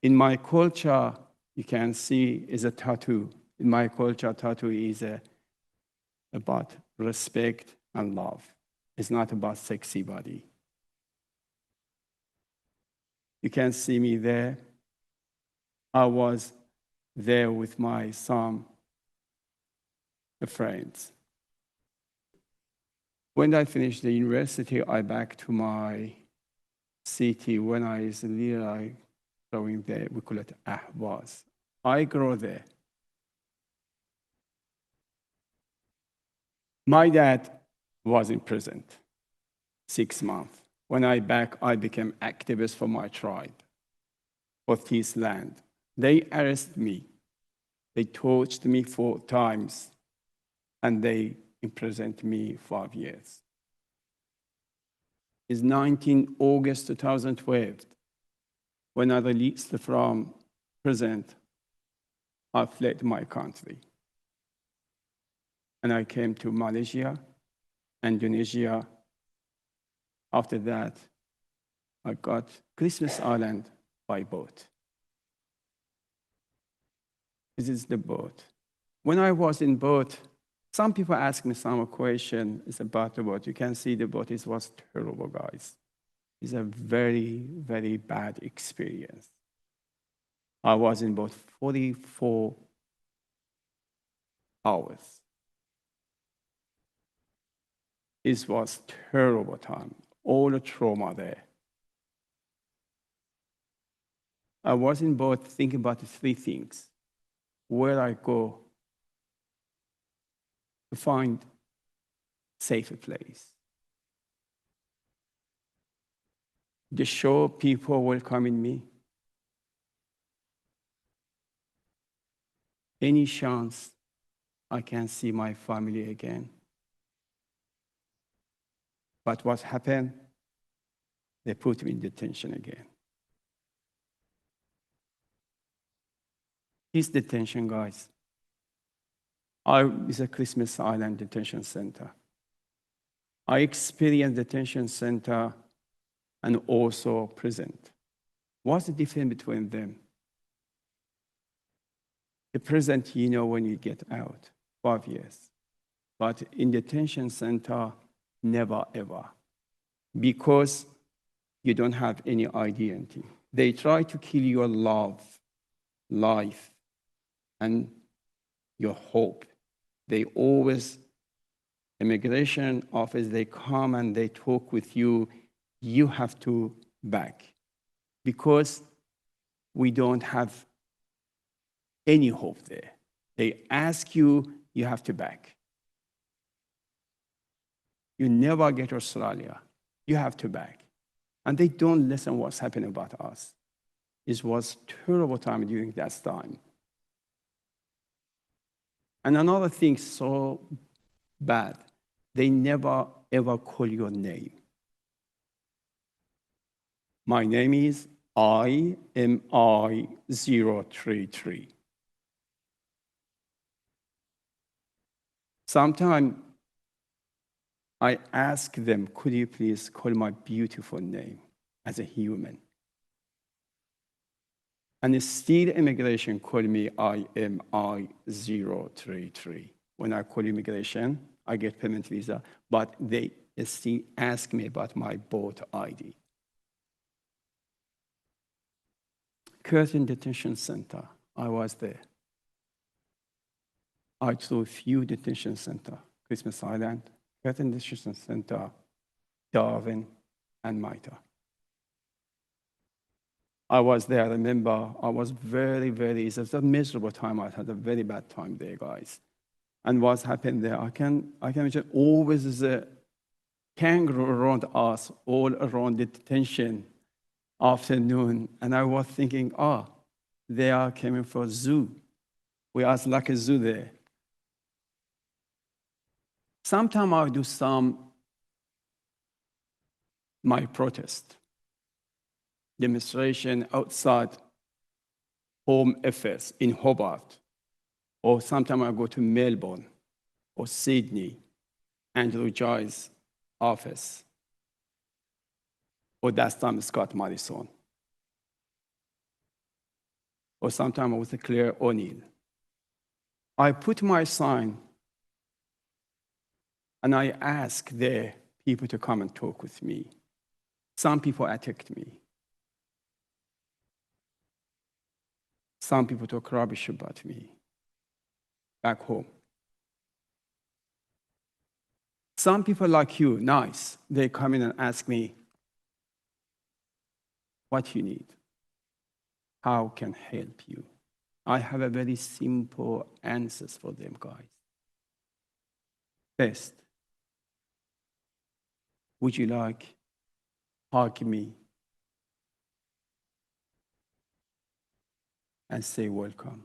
In my culture, you can see is a tattoo. In my culture, tattoo is about respect and love. It's not about sexy body. You can see me there. I was there with my some friends. When I finished the university, I back to my city. When I was little, I growing there, we call it Ahvaz. I grew there. My dad was in prison 6 months. When I back, I became activist for my tribe, for this land. They arrested me. They tortured me 4 times, and they imprisoned me 5 years. It's 19 August 2012. When I released from prison, I fled my country. And I came to Malaysia, Indonesia. After that, I got Christmas Island by boat. This is the boat. When I was in boat, some people ask me some questions about the boat. You can see the boat, it was terrible, guys. It's a very, very bad experience. I was in boat 44 hours. It was terrible time, all the trauma there. I was in boat thinking about three things. Where I go to find safer place. The shore people welcoming me. Any chance I can see my family again. But what happened? They put me in detention again. This detention, guys, it's a Christmas Island detention center. I experienced detention center and also prison. What's the difference between them? The prison, you know when you get out, 5 years. But in detention center, never ever. Because you don't have any identity. They try to kill your love, life, and your hope. They always, immigration office, they come and they talk with you. You have to back. Because we don't have any hope there. They ask you, you have to back. You never get Australia. You have to back. And they don't listen what's happening about us. It was terrible time during that time. And another thing so bad, they never ever call your name. My name is IMI033. Sometimes I ask them, could you please call my beautiful name as a human? And still immigration call me IMI033. When I call immigration, I get permanent visa, but they still ask me about my boat ID. Curtin Detention Center, I was there. I saw a few detention centers, Christmas Island, Curtin Detention Center, Darwin, and Maita. I was there, I remember, I was it was a miserable time. I had a very bad time there, guys. And what's happened there, I can imagine always is a kangaroo around us, all around the detention afternoon. And I was thinking, they are coming for a zoo. We are like a zoo there. Sometimes I do my protest demonstration outside Home Affairs in Hobart, or sometimes I go to Melbourne or Sydney, Andrew Joy's office, or that time Scott Morrison, or sometimes I was Claire O'Neill. I put my sign and I ask the people to come and talk with me. Some people attacked me. Some people talk rubbish about me back home. Some people like you, nice, they come in and ask me, what you need? How can I help you? I have a very simple answers for them, guys. First, would you like hug me and say welcome?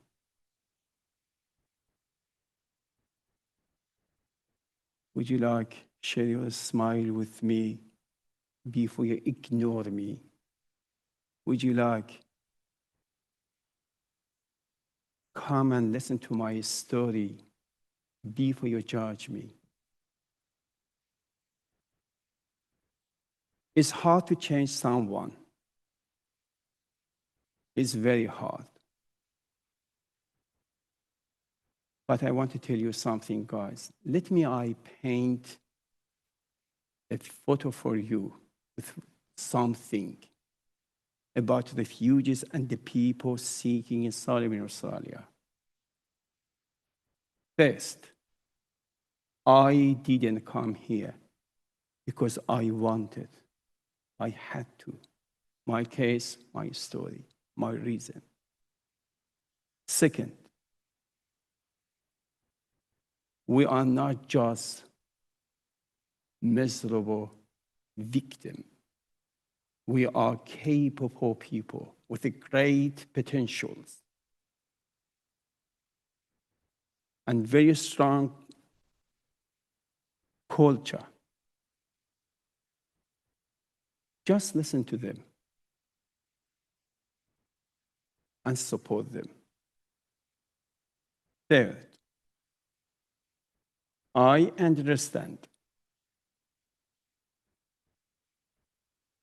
Would you like share your smile with me before you ignore me? Would you like come and listen to my story before you judge me? It's hard to change someone. It's very hard. But I want to tell you something, guys. Let me paint a photo for you with something about the refugees and the people seeking asylum in Australia. First, I didn't come here because I wanted. I had to. My case, my story, my reason. Second, we are not just miserable victims. We are capable people with great potentials and very strong culture. Just listen to them and support them. Third, I understand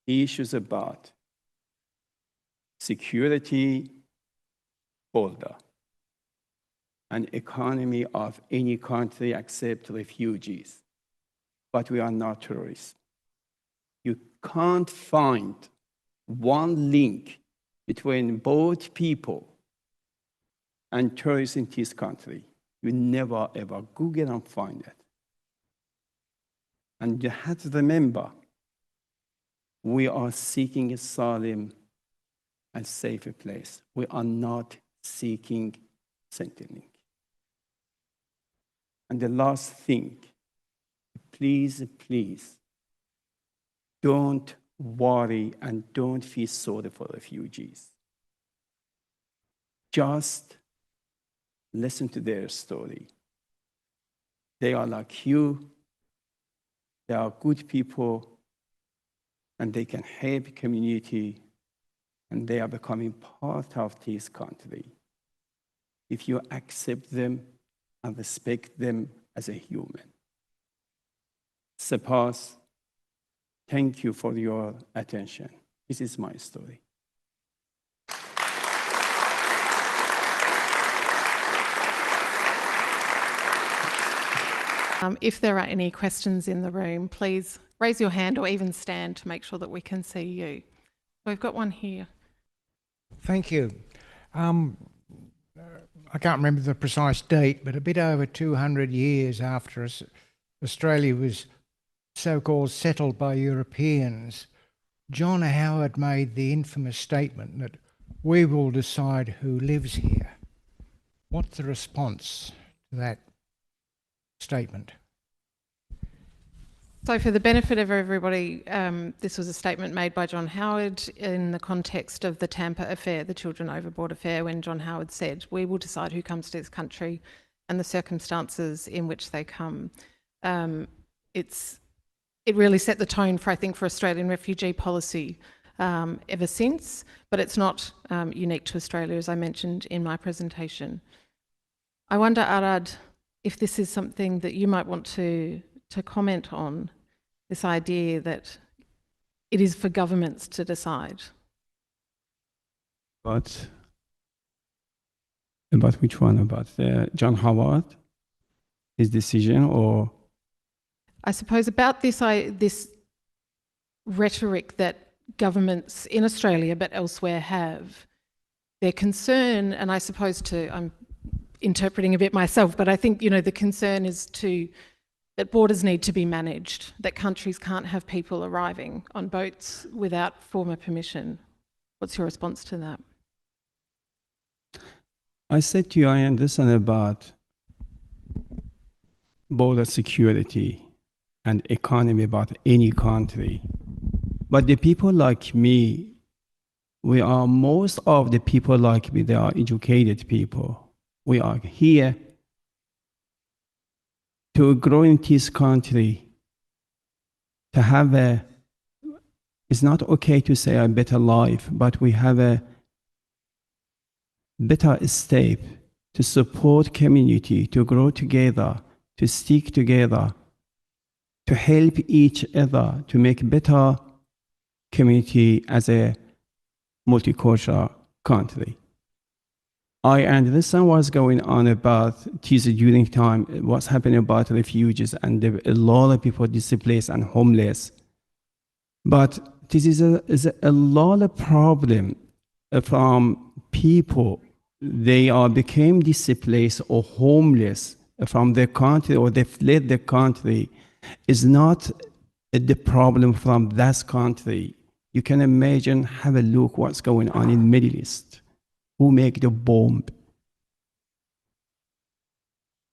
issues about security, border, and economy of any country except refugees. But we are not terrorists. You can't find one link between both people and terrorists in this country. You never ever Google and find it. And you have to remember, we are seeking asylum and safer place. We are not seeking settling. And the last thing, please, please, don't worry and don't feel sorry for refugees. Just listen to their story. They are like you. They are good people, and they can help community, and they are becoming part of this country if you accept them and respect them as a human. Suppose, thank you for your attention. This is my story. If there are any questions in the room, please raise your hand or even stand to make sure that we can see you. We've got one here. Thank you. I can't remember the precise date, but a bit over 200 years after Australia was so-called settled by Europeans, John Howard made the infamous statement that we will decide who lives here. What's the response to that statement? So for the benefit of everybody, this was a statement made by John Howard in the context of the Tampa affair, the Children Overboard affair, when John Howard said, we will decide who comes to this country and the circumstances in which they come. It really set the tone for, I think, for Australian refugee policy ever since, but it's not unique to Australia, as I mentioned in my presentation. I wonder, Arad, if this is something that you might want to comment on, this idea that it is for governments to decide. About which one? About John Howard, his decision, or? I suppose about this rhetoric that governments in Australia but elsewhere have, their concern, and I suppose I'm interpreting a bit myself, but I think, the concern is that borders need to be managed, that countries can't have people arriving on boats without formal permission. What's your response to that? I said to you, I understand about border security and economy about any country. But the people like me, most of the people like me, they are educated people. We are here to grow in this country, to have it's not okay to say a better life, but we have a better step to support community, to grow together, to stick together, to help each other, to make better community as a multicultural country. I understand what's going on about this during time, what's happening about refugees and a lot of people displaced and homeless. But this is a lot of problem from people. They became displaced or homeless from their country, or they fled the country. Is not the problem from that country. You can imagine, have a look what's going on in Middle East. Who make the bomb?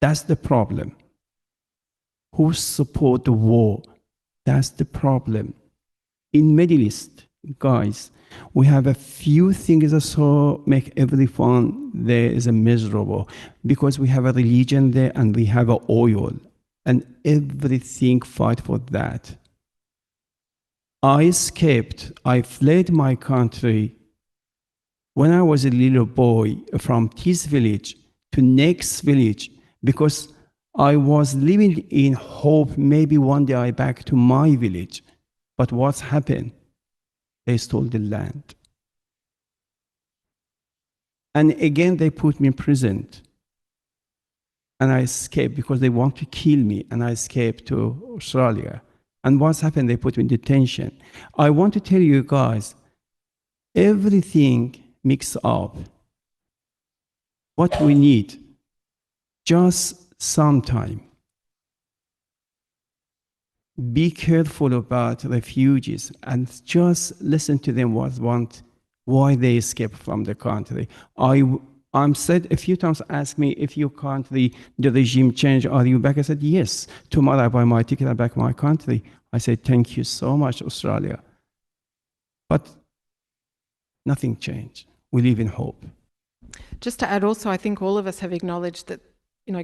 That's the problem. Who support the war? That's the problem. In Middle East, guys, we have a few things that so make everyone there is a miserable, because we have a religion there and we have a oil, and everything fight for that. I escaped, I fled my country when I was a little boy from this village to next village, because I was living in hope maybe one day I back to my village. But what's happened? They stole the land. And again, they put me in prison. And I escaped because they want to kill me, and I escaped to Australia. And what's happened? They put me in detention. I want to tell you guys, everything mixed up. What we need, just some time. Be careful about refugees and just listen to them why they escape from the country. I'm said a few times, ask me if your country, the regime change, are you back? I said, yes. Tomorrow I buy my ticket, I'm back my country. I said, thank you so much, Australia. But nothing changed. We live in hope. Just to add also, I think all of us have acknowledged that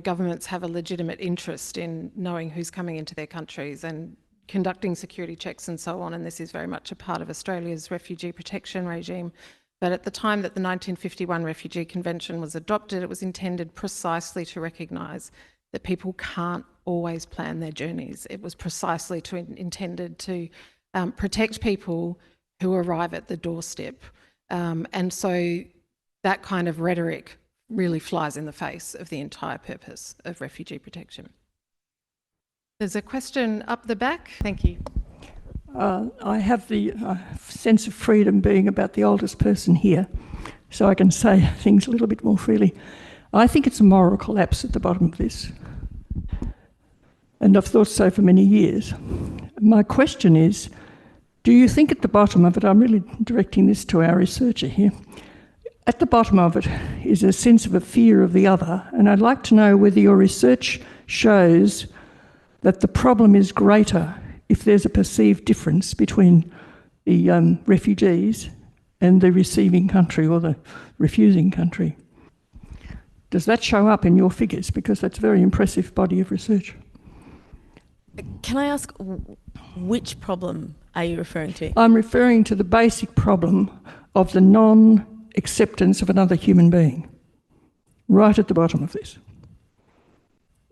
governments have a legitimate interest in knowing who's coming into their countries and conducting security checks and so on, and this is very much a part of Australia's refugee protection regime. But at the time that the 1951 Refugee Convention was adopted, it was intended precisely to recognise that people can't always plan their journeys. It was precisely intended to protect people who arrive at the doorstep. And so that kind of rhetoric really flies in the face of the entire purpose of refugee protection. There's a question up the back. Thank you. I have the sense of freedom being about the oldest person here, so I can say things a little bit more freely. I think it's a moral collapse at the bottom of this, and I've thought so for many years. My question is, do you think at the bottom of it, I'm really directing this to our researcher here, at the bottom of it is a sense of a fear of the other, and I'd like to know whether your research shows that the problem is greater if there's a perceived difference between the refugees and the receiving country or the refusing country. Does that show up in your figures? Because that's a very impressive body of research. Can I ask, which problem are you referring to? I'm referring to the basic problem of the non-acceptance of another human being, right at the bottom of this,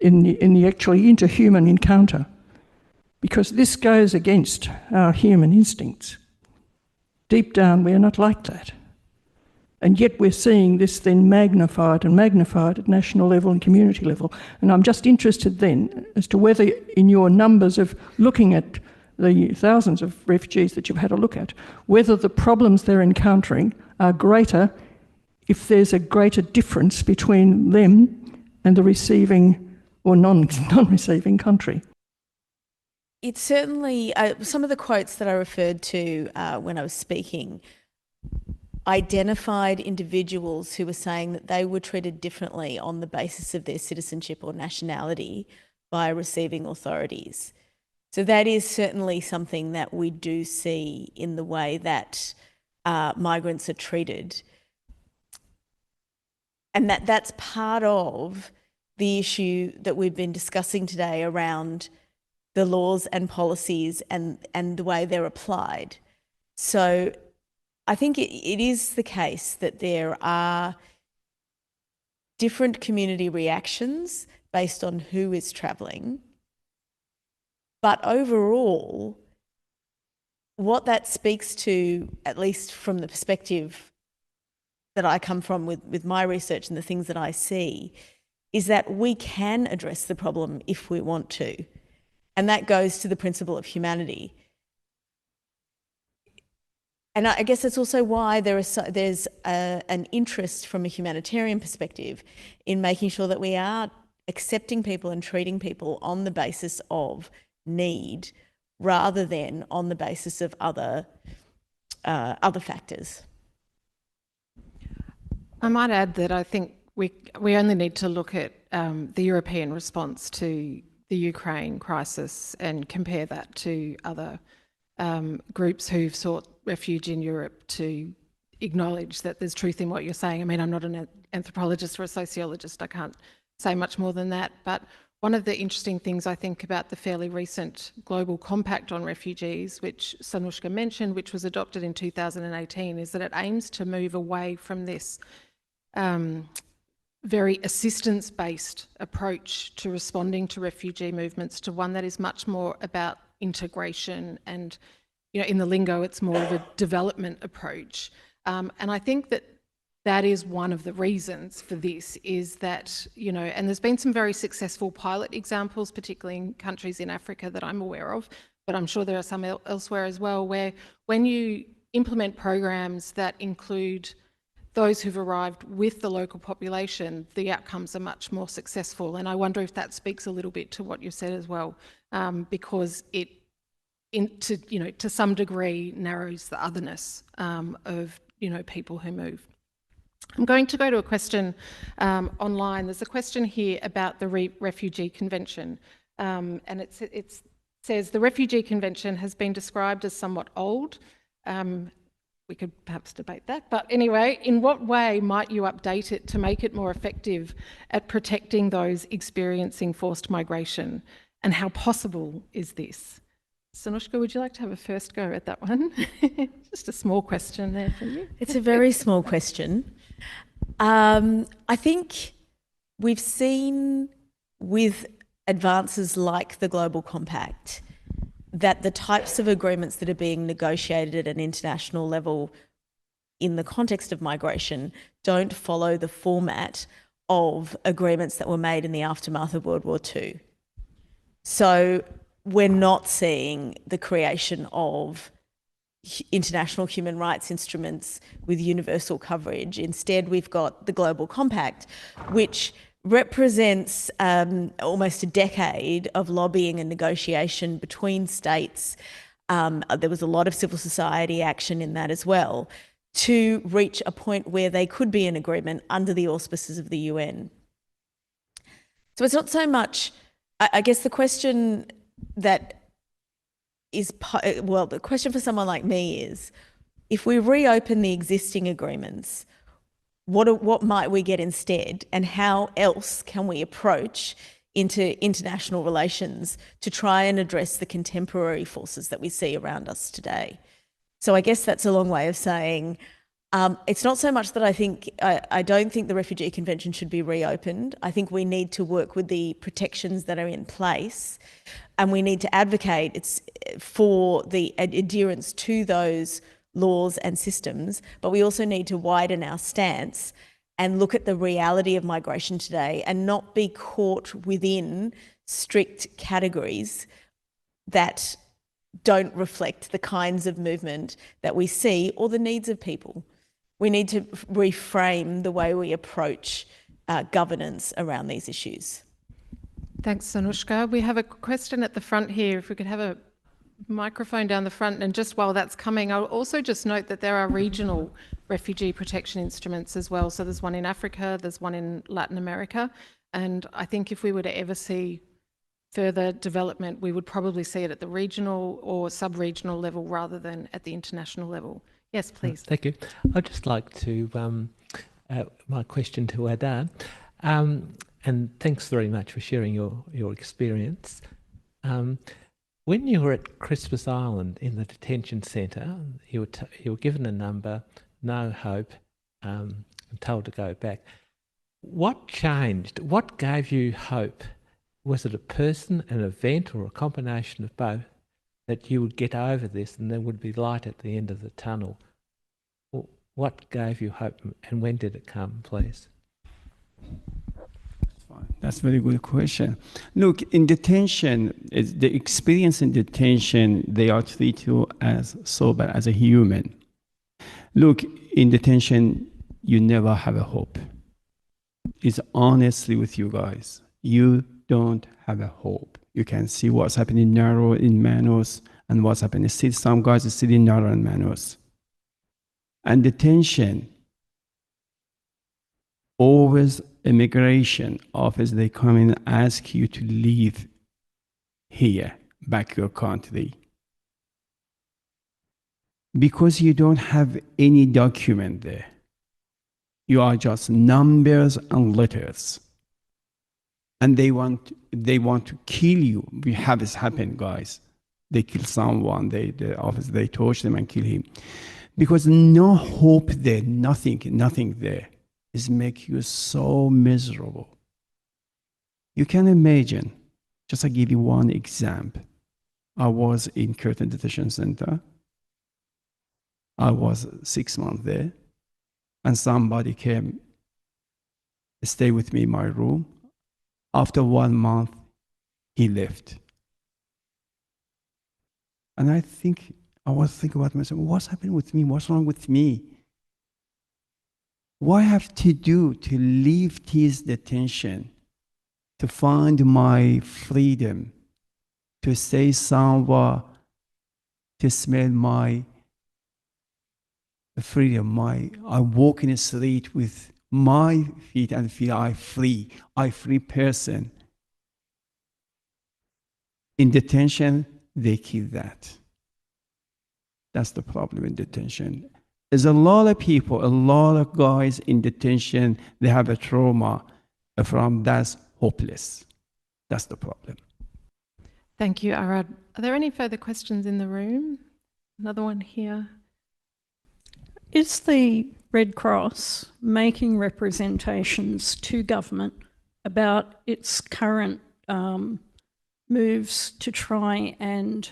in the actually interhuman encounter, because this goes against our human instincts. Deep down, we're not like that. And yet we're seeing this then magnified and magnified at national level and community level. And I'm just interested then as to whether in your numbers of looking at the thousands of refugees that you've had a look at, whether the problems they're encountering are greater if there's a greater difference between them and the receiving or non-receiving country. It's certainly, some of the quotes that I referred to when I was speaking identified individuals who were saying that they were treated differently on the basis of their citizenship or nationality by receiving authorities. So that is certainly something that we do see in the way that migrants are treated. And that's part of the issue that we've been discussing today around the laws and policies and the way they're applied. So I think it is the case that there are different community reactions based on who is travelling. But overall, what that speaks to, at least from the perspective that I come from with my research and the things that I see, is that we can address the problem if we want to. And that goes to the principle of humanity. And I guess that's also why there's an interest from a humanitarian perspective in making sure that we are accepting people and treating people on the basis of need rather than on the basis of other factors. I might add that I think we only need to look at the European response to the Ukraine crisis and compare that to other groups who've sought refuge in Europe to acknowledge that there's truth in what you're saying. I mean, I'm not an anthropologist or a sociologist, I can't say much more than that, but one of the interesting things I think about the fairly recent Global Compact on Refugees, which Sanushka mentioned, which was adopted in 2018, is that it aims to move away from this very assistance-based approach to responding to refugee movements to one that is much more about integration and, you know, in the lingo, it's more of a development approach. And I think that that is one of the reasons for this, is that, you know, and there's been some very successful pilot examples, particularly in countries in Africa that I'm aware of, but I'm sure there are some elsewhere as well, where when you implement programs that include those who've arrived with the local population, the outcomes are much more successful. And I wonder if that speaks a little bit to what you said as well, because it, to some degree, narrows the otherness of, people who move. I'm going to go to a question online. There's a question here about the Refugee Convention, and it says the Refugee Convention has been described as somewhat old. We could perhaps debate that, but anyway, in what way might you update it to make it more effective at protecting those experiencing forced migration, and how possible is this? Sanushka, would you like to have a first go at that one? Just a small question there from you. It's a very small question. I think we've seen with advances like the Global Compact that the types of agreements that are being negotiated at an international level in the context of migration don't follow the format of agreements that were made in the aftermath of World War II. So we're not seeing the creation of international human rights instruments with universal coverage. Instead, we've got the Global Compact, which represents almost a decade of lobbying and negotiation between states. There was a lot of civil society action in that as well, to reach a point where they could be in agreement under the auspices of the UN. So it's not so much, I guess the question that is, well, the question for someone like me is, if we reopen the existing agreements, what might we get instead, and how else can we approach into international relations to try and address the contemporary forces that we see around us today? So I guess that's a long way of saying it's not so much that I don't think the Refugee Convention should be reopened. I think we need to work with the protections that are in place, and we need to advocate for the adherence to those laws and systems, but we also need to widen our stance and look at the reality of migration today and not be caught within strict categories that don't reflect the kinds of movement that we see or the needs of people. We need to reframe the way we approach governance around these issues. Thanks, Sanushka. We have a question at the front here. If we could have a microphone down the front, and just while that's coming, I'll also just note that there are regional refugee protection instruments as well. So there's one in Africa, there's one in Latin America, and I think if we were to ever see further development, we would probably see it at the regional or sub-regional level rather than at the international level. Yes, please. Thank you. I'd just like to, my question to Adan, and thanks very much for sharing your experience. When you were at Christmas Island in the detention centre, you were given a number, no hope, and told to go back. What changed? What gave you hope? Was it a person, an event, or a combination of both that you would get over this and there would be light at the end of the tunnel. What gave you hope and when did it come, please? That's a very good question. Look, in detention, the experience in detention, they are treated you as sober, as a human. Look, in detention, you never have a hope. It's honestly with you guys. You don't have a hope. You can see what's happening in Narrow, in Manos, and what's happening. Some guys are sitting in Narrow and Manos. And detention, always immigration office, they come in and ask you to leave here, back your country. Because you don't have any document there. You are just numbers and letters. And they want to kill you. We have this happen, guys. They kill someone, the office, they torture them and kill him. Because no hope there, nothing there. Is make you so miserable. You can imagine, just to give you one example. I was in Curtin Detention Center. I was 6 months there. And somebody came, stay with me in my room. After 1 month, he left. And I was thinking about myself, what's happening with me? What's wrong with me? What I have to do to leave this detention, to find my freedom, to stay somewhere, to smell my freedom. I walk in the street with my feet and feel I'm free person. In detention, they kill that. That's the problem in detention. There's a lot of people, a lot of guys in detention, they have a trauma from that's hopeless. That's the problem. Thank you, Arad. Are there any further questions in the room? Another one here. Is the Red Cross making representations to government about its current moves to try and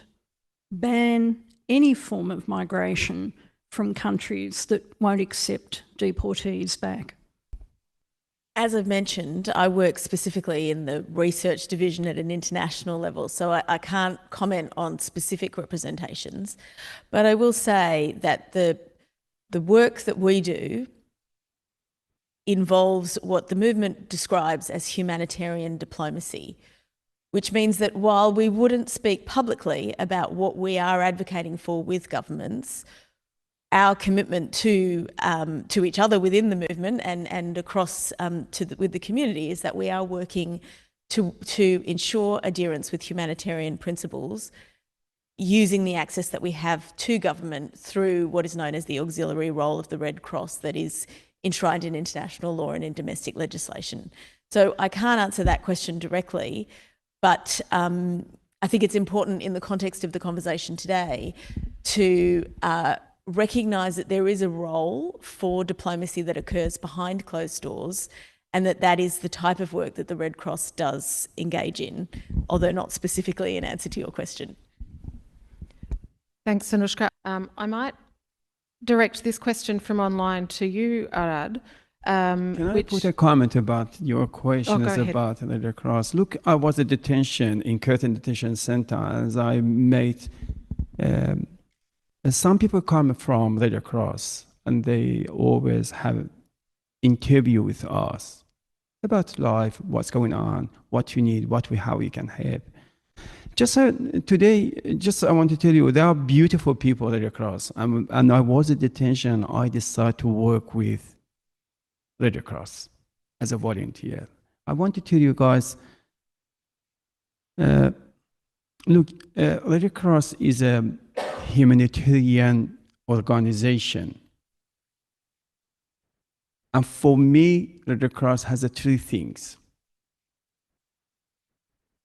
ban any form of migration from countries that won't accept deportees back? As I've mentioned, I work specifically in the research division at an international level, so I can't comment on specific representations, but I will say that the work that we do involves what the movement describes as humanitarian diplomacy, which means that while we wouldn't speak publicly about what we are advocating for with governments, our commitment to each other within the movement and across with the community is that we are working to ensure adherence with humanitarian principles using the access that we have to government through what is known as the auxiliary role of the Red Cross that is enshrined in international law and in domestic legislation. So I can't answer that question directly, but I think it's important in the context of the conversation today to recognise that there is a role for diplomacy that occurs behind closed doors and that is the type of work that the Red Cross does engage in, although not specifically in answer to your question. Thanks, Anushka. I might direct this question from online to you, Arad. Can I put a comment about your questions about the Red Cross? Look, I was at detention in Curtin Detention Center, as I met some people come from Red Cross, and they always have interview with us about life, what's going on, what you need, how we can help. Just today, I want to tell you, there are beautiful people at Red Cross, and I was at detention. I decided to work with Red Cross as a volunteer. I want to tell you guys, look, Red Cross is a humanitarian organization. And for me, Red Cross has three things: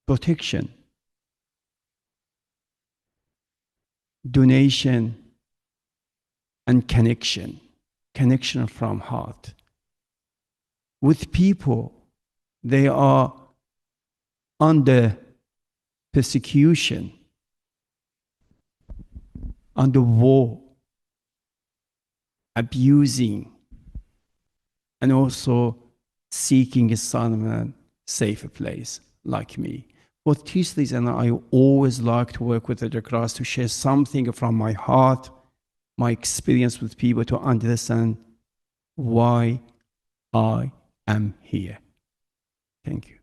protection, donation, and connection from heart. With people, they are under persecution. under war, abusing, and also seeking a safer place like me. For this reason, I always like to work with the Red Cross to share something from my heart, my experience with people, to understand why I am here. Thank you.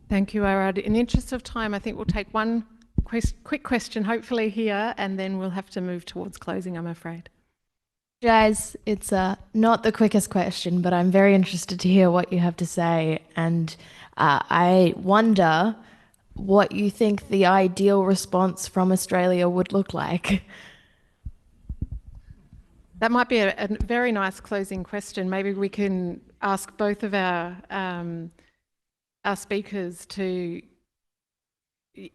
Thank you, Arad. In the interest of time, I think we'll take one quick question, hopefully here, and then we'll have to move towards closing, I'm afraid. Guys, it's not the quickest question, but I'm very interested to hear what you have to say. And I wonder what you think the ideal response from Australia would look like. That might be a very nice closing question. Maybe we can ask both of our speakers to,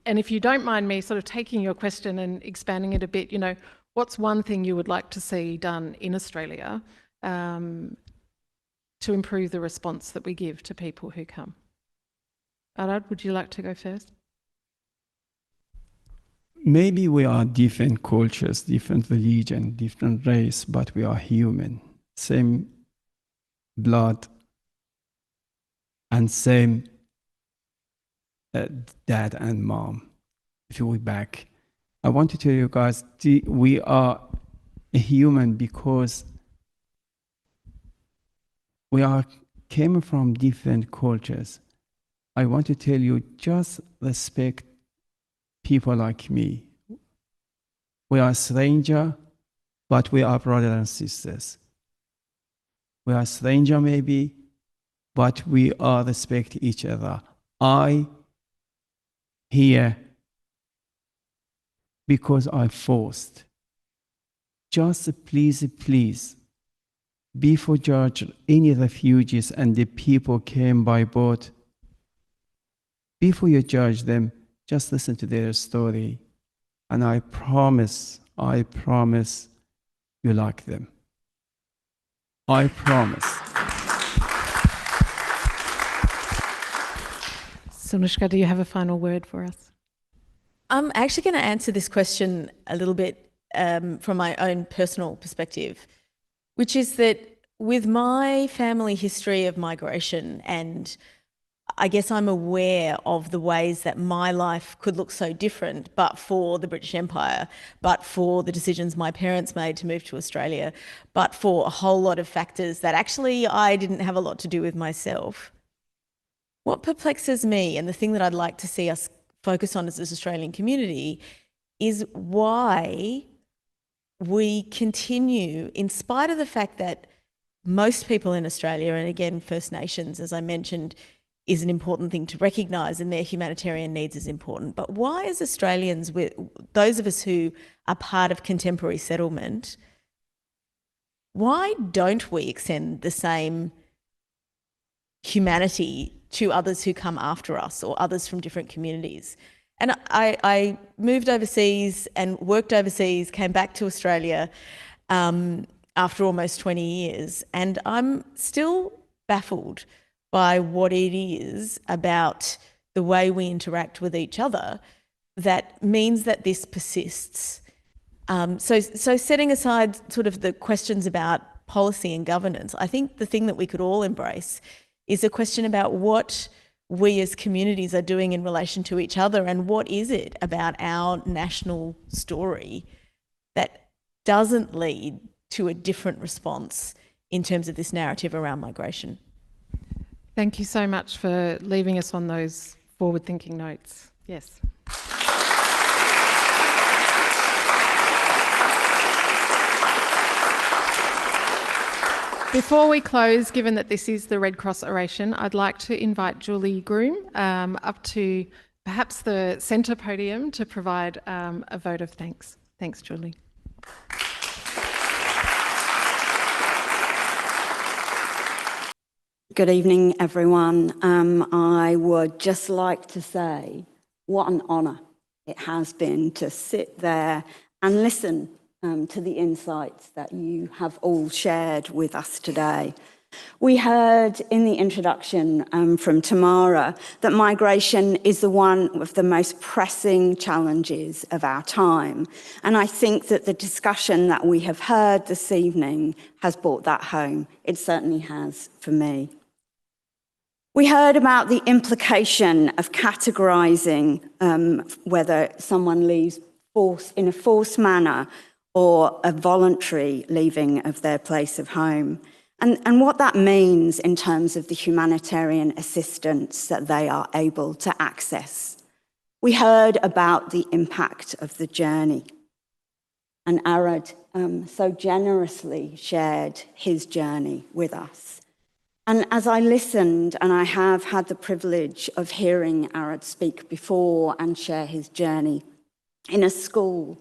and if you don't mind me sort of taking your question and expanding it a bit, you know, what's one thing you would like to see done in Australia to improve the response that we give to people who come? Arad, would you like to go first? Maybe we are different cultures, different religion, different race, but we are human. Same blood and same dad and mom. If you look back, I want to tell you guys, we are a human because we came from different cultures. I want to tell you, just respect people like me. We are strangers, but we are brothers and sisters. We are strangers maybe, but we all respect each other. I here because I'm forced. Just please, before judge any refugees and the people came by boat, before you judge them, just listen to their story. And I promise you like them. I promise. Sunushka, do you have a final word for us? I'm actually going to answer this question a little bit from my own personal perspective, which is that with my family history of migration, and I guess I'm aware of the ways that my life could look so different, but for the British Empire, but for the decisions my parents made to move to Australia, but for a whole lot of factors that actually I didn't have a lot to do with myself. What perplexes me, and the thing that I'd like to see us focus on as this Australian community, is why we continue, in spite of the fact that most people in Australia, and again, First Nations, as I mentioned, is an important thing to recognise, and their humanitarian needs is important. But why, as Australians, those of us who are part of contemporary settlement, why don't we extend the same humanity to others who come after us or others from different communities? And I moved overseas and worked overseas, came back to Australia after almost 20 years, and I'm still baffled by what it is about the way we interact with each other that means that this persists. So setting aside sort of the questions about policy and governance, I think the thing that we could all embrace is a question about what we as communities are doing in relation to each other, and what is it about our national story that doesn't lead to a different response in terms of this narrative around migration. Thank you so much for leaving us on those forward-thinking notes. Yes. Before we close, given that this is the Red Cross Oration, I'd like to invite Julie Groom up to perhaps the centre podium to provide a vote of thanks. Thanks, Julie. Good evening, everyone. I would just like to say what an honour it has been to sit there and listen to the insights that you have all shared with us today. We heard in the introduction from Tamara that migration is one of the most pressing challenges of our time. And I think that the discussion that we have heard this evening has brought that home. It certainly has for me. We heard about the implication of categorising whether someone leaves in a forced manner or a voluntary leaving of their place of home. And what that means in terms of the humanitarian assistance that they are able to access. We heard about the impact of the journey. And Arad so generously shared his journey with us. And as I listened, and I have had the privilege of hearing Arad speak before and share his journey in a school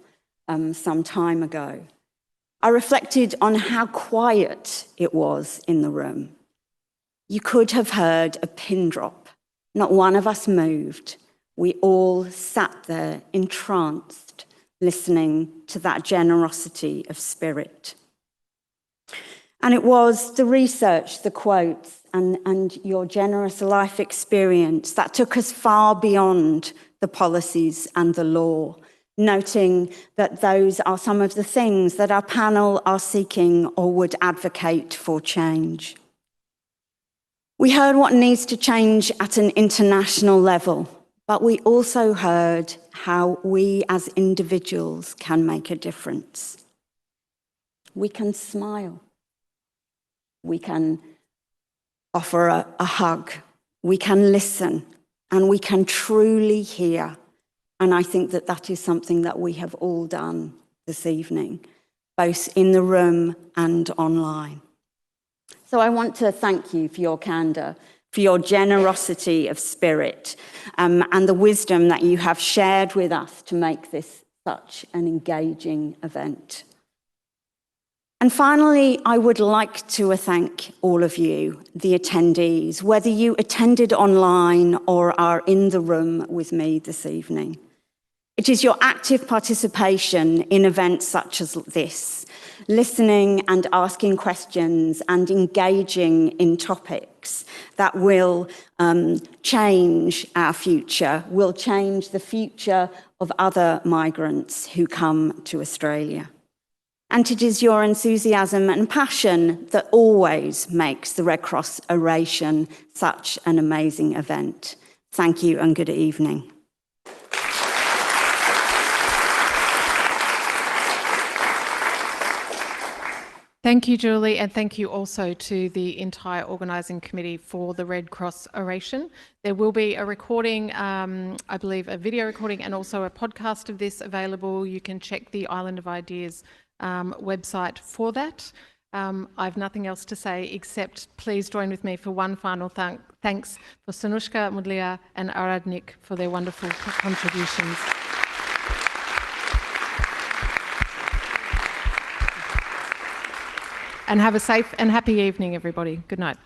some time ago, I reflected on how quiet it was in the room. You could have heard a pin drop. Not one of us moved. We all sat there entranced, listening to that generosity of spirit. And it was the research, the quotes, and your generous life experience that took us far beyond the policies and the law, noting that those are some of the things that our panel are seeking or would advocate for change. We heard what needs to change at an international level, but we also heard how we as individuals can make a difference. We can smile. We can offer a hug. We can listen, and we can truly hear. And I think that that is something that we have all done this evening, both in the room and online. So I want to thank you for your candour, for your generosity of spirit, and the wisdom that you have shared with us to make this such an engaging event. And finally, I would like to thank all of you, the attendees, whether you attended online or are in the room with me this evening. It is your active participation in events such as this, listening and asking questions and engaging in topics that will change our future, will change the future of other migrants who come to Australia. And it is your enthusiasm and passion that always makes the Red Cross Oration such an amazing event. Thank you and good evening. Thank you, Julie, and thank you also to the entire organising committee for the Red Cross Oration. There will be a recording, I believe a video recording and also a podcast of this available. You can check the Island of Ideas website for that. I have nothing else to say except please join with me for one final thanks for Sanushka Mudlia and Aradnik for their wonderful contributions. And have a safe and happy evening, everybody. Good night.